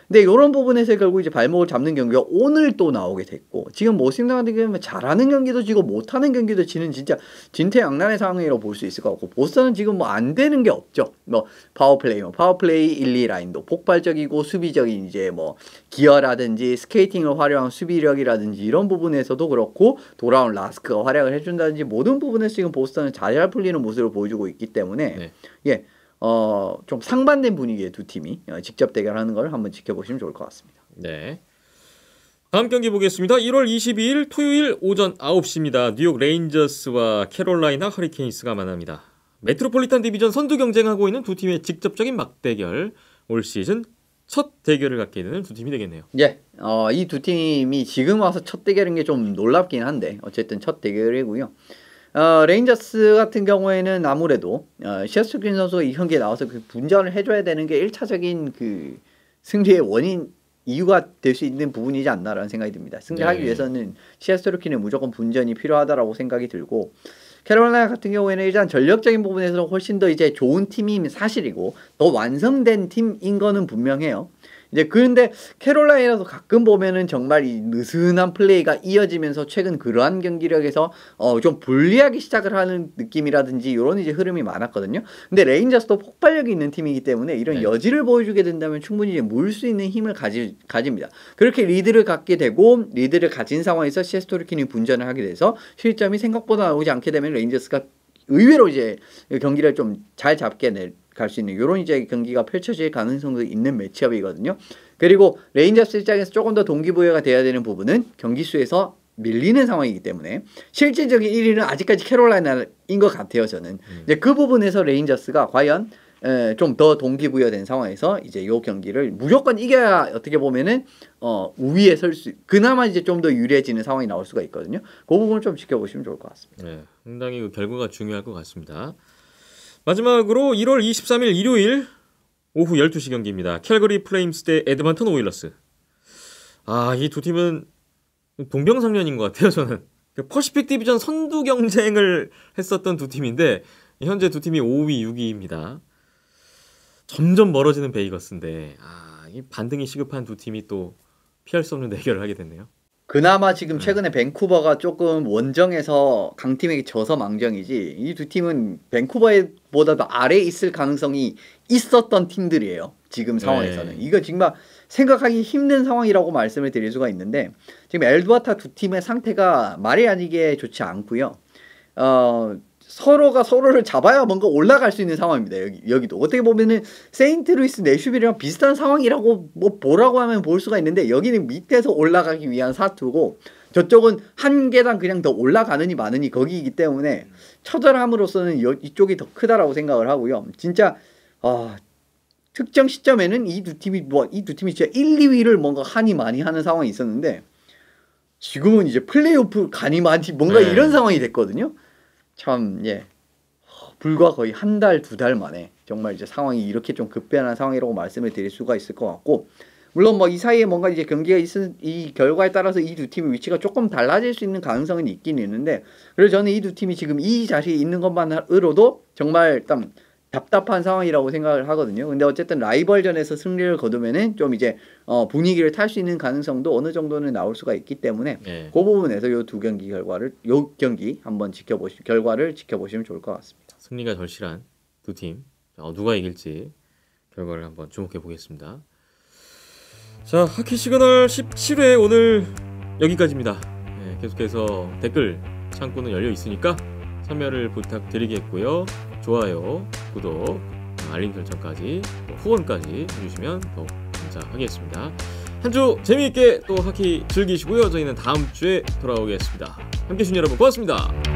근데 이런 부분에서 결국 이제 발목을 잡는 경기가 오늘 또 나오게 됐고, 지금 모싱턴 같은 경우는 잘하는 경기도 지고 못하는 경기도 지는 진짜 진퇴양난의 상황이라고 볼 수 있을 것 같고, 보스턴은 지금 뭐 안 되는 게 없죠. 뭐 파워플레이 1, 2라인도 폭발적이고 수비적인 이제 뭐 기어라든지 스케이팅을 활용한 수비력이라든지 이런 부분에서도 그렇고, 돌아온 라스크가 활약을 해준다든지 모든 부분에서 지금 보스턴은 잘 풀리는 모습을 보여주고 있기 때문에 네. 예. 좀 상반된 분위기의 두 팀이 직접 대결하는 걸 한번 지켜보시면 좋을 것 같습니다. 네. 다음 경기 보겠습니다. 1월 22일 토요일 오전 9시입니다. 뉴욕 레인저스와 캐롤라이나 허리케인스가 만납니다. 메트로폴리탄 디비전 선두 경쟁하고 있는 두 팀의 직접적인 맞대결, 올 시즌 첫 대결을 갖게 되는 두 팀이 되겠네요. 예, 이 두 팀이 지금 와서 첫 대결인 게 좀 놀랍긴 한데 어쨌든 첫 대결이고요. 레인저스 같은 경우에는 아무래도 셰스트킨 선수가 이 경기에 나와서 그 분전을 해줘야 되는 게 1차적인 그 승리의 원인 이유가 될 수 있는 부분이지 않나라는 생각이 듭니다. 승리하기 위해서는 셰스트킨의 무조건 분전이 필요하다라고 생각이 들고, 캐롤라이나 같은 경우에는 일단 전력적인 부분에서 훨씬 더 이제 좋은 팀이 사실이고 더 완성된 팀인 거는 분명해요. 이제 그런데 캐롤라이나도 가끔 보면은 정말 이 느슨한 플레이가 이어지면서 최근 그러한 경기력에서 좀 불리하게 시작을 하는 느낌이라든지 이런 이제 흐름이 많았거든요. 근데 레인저스도 폭발력이 있는 팀이기 때문에 이런 여지를 보여주게 된다면 충분히 이제 물 수 있는 힘을 가집니다. 그렇게 리드를 갖게 되고 리드를 가진 상황에서 셰스토르킨이 분전을 하게 돼서 실점이 생각보다 나오지 않게 되면 레인저스가 의외로 이제 경기를 좀 잘 잡게 갈 수 있는 이런 이제 경기가 펼쳐질 가능성도 있는 매치업이거든요. 그리고 레인저스 입장에서 조금 더 동기부여가 돼야 되는 부분은 경기 수에서 밀리는 상황이기 때문에 실질적인 1위는 아직까지 캐롤라이나인 것 같아요. 저는 이제 그 부분에서 레인저스가 과연 좀 더 동기부여된 상황에서 이제 이 경기를 무조건 이겨야 어떻게 보면은 우위에 설 수, 그나마 이제 좀 더 유리해지는 상황이 나올 수가 있거든요. 그 부분을 좀 지켜보시면 좋을 것 같습니다. 네, 상당히 그 결과가 중요할 것 같습니다. 마지막으로 1월 23일 일요일 오후 12시 경기입니다. 캘거리 플레임스 대 에드먼턴 오일러스. 이 두 팀은 동병상련인 것 같아요. 저는 퍼시픽 디비전 선두 경쟁을 했었던 두 팀인데 현재 두 팀이 5위, 6위입니다. 점점 멀어지는 베이거스인데 이 반등이 시급한 두 팀이 또 피할 수 없는 대결을 하게 됐네요. 그나마 지금 최근에 밴쿠버가 조금 원정에서 강팀에게 져서 망정이지, 이 두 팀은 밴쿠버보다도 아래에 있을 가능성이 있었던 팀들이에요. 지금 상황에서는. 이거 정말 생각하기 힘든 상황이라고 말씀을 드릴 수가 있는데, 지금 엘드와타 두 팀의 상태가 말이 아니게 좋지 않고요. 서로가 서로를 잡아야 뭔가 올라갈 수 있는 상황입니다. 여기도 어떻게 보면은 세인트루이스 내슈빌이랑 비슷한 상황이라고 뭐 보라고 하면 볼 수가 있는데, 여기는 밑에서 올라가기 위한 사투고 저쪽은 한 계단 그냥 더 올라가느니 마느니 거기이기 때문에 처절함으로써는 이쪽이 더 크다라고 생각을 하고요. 진짜 특정 시점에는 이 두 팀이 진짜 1, 2위를 뭔가 하니 많이 하는 상황이 있었는데, 지금은 이제 플레이오프 가니 많이 뭔가 이런 상황이 됐거든요. 참, 불과 거의 한 달, 두 달 만에 정말 이제 상황이 이렇게 좀 급변한 상황이라고 말씀을 드릴 수가 있을 것 같고, 물론 뭐 이 사이에 뭔가 이제 경기가 이 결과에 따라서 이 두 팀의 위치가 조금 달라질 수 있는 가능성은 있긴 있는데, 그래서 저는 이 두 팀이 지금 이 자리에 있는 것만으로도 정말 일단 답답한 상황이라고 생각을 하거든요. 근데 어쨌든 라이벌전에서 승리를 거두면은 좀 이제 분위기를 탈 수 있는 가능성도 어느 정도는 나올 수가 있기 때문에 그 부분에서 요 두 경기 한번 결과를 지켜보시면 좋을 것 같습니다. 승리가 절실한 두 팀, 누가 이길지 결과를 한번 주목해 보겠습니다. 자, 하키 시그널 17회 오늘 여기까지입니다. 계속해서 댓글 창구는 열려 있으니까 참여를 부탁드리겠고요. 좋아요, 구독, 알림 설정까지, 후원까지 해주시면 더욱 감사하겠습니다. 한 주 재미있게 또 하키 즐기시고요. 저희는 다음 주에 돌아오겠습니다. 함께 해주신 여러분 고맙습니다.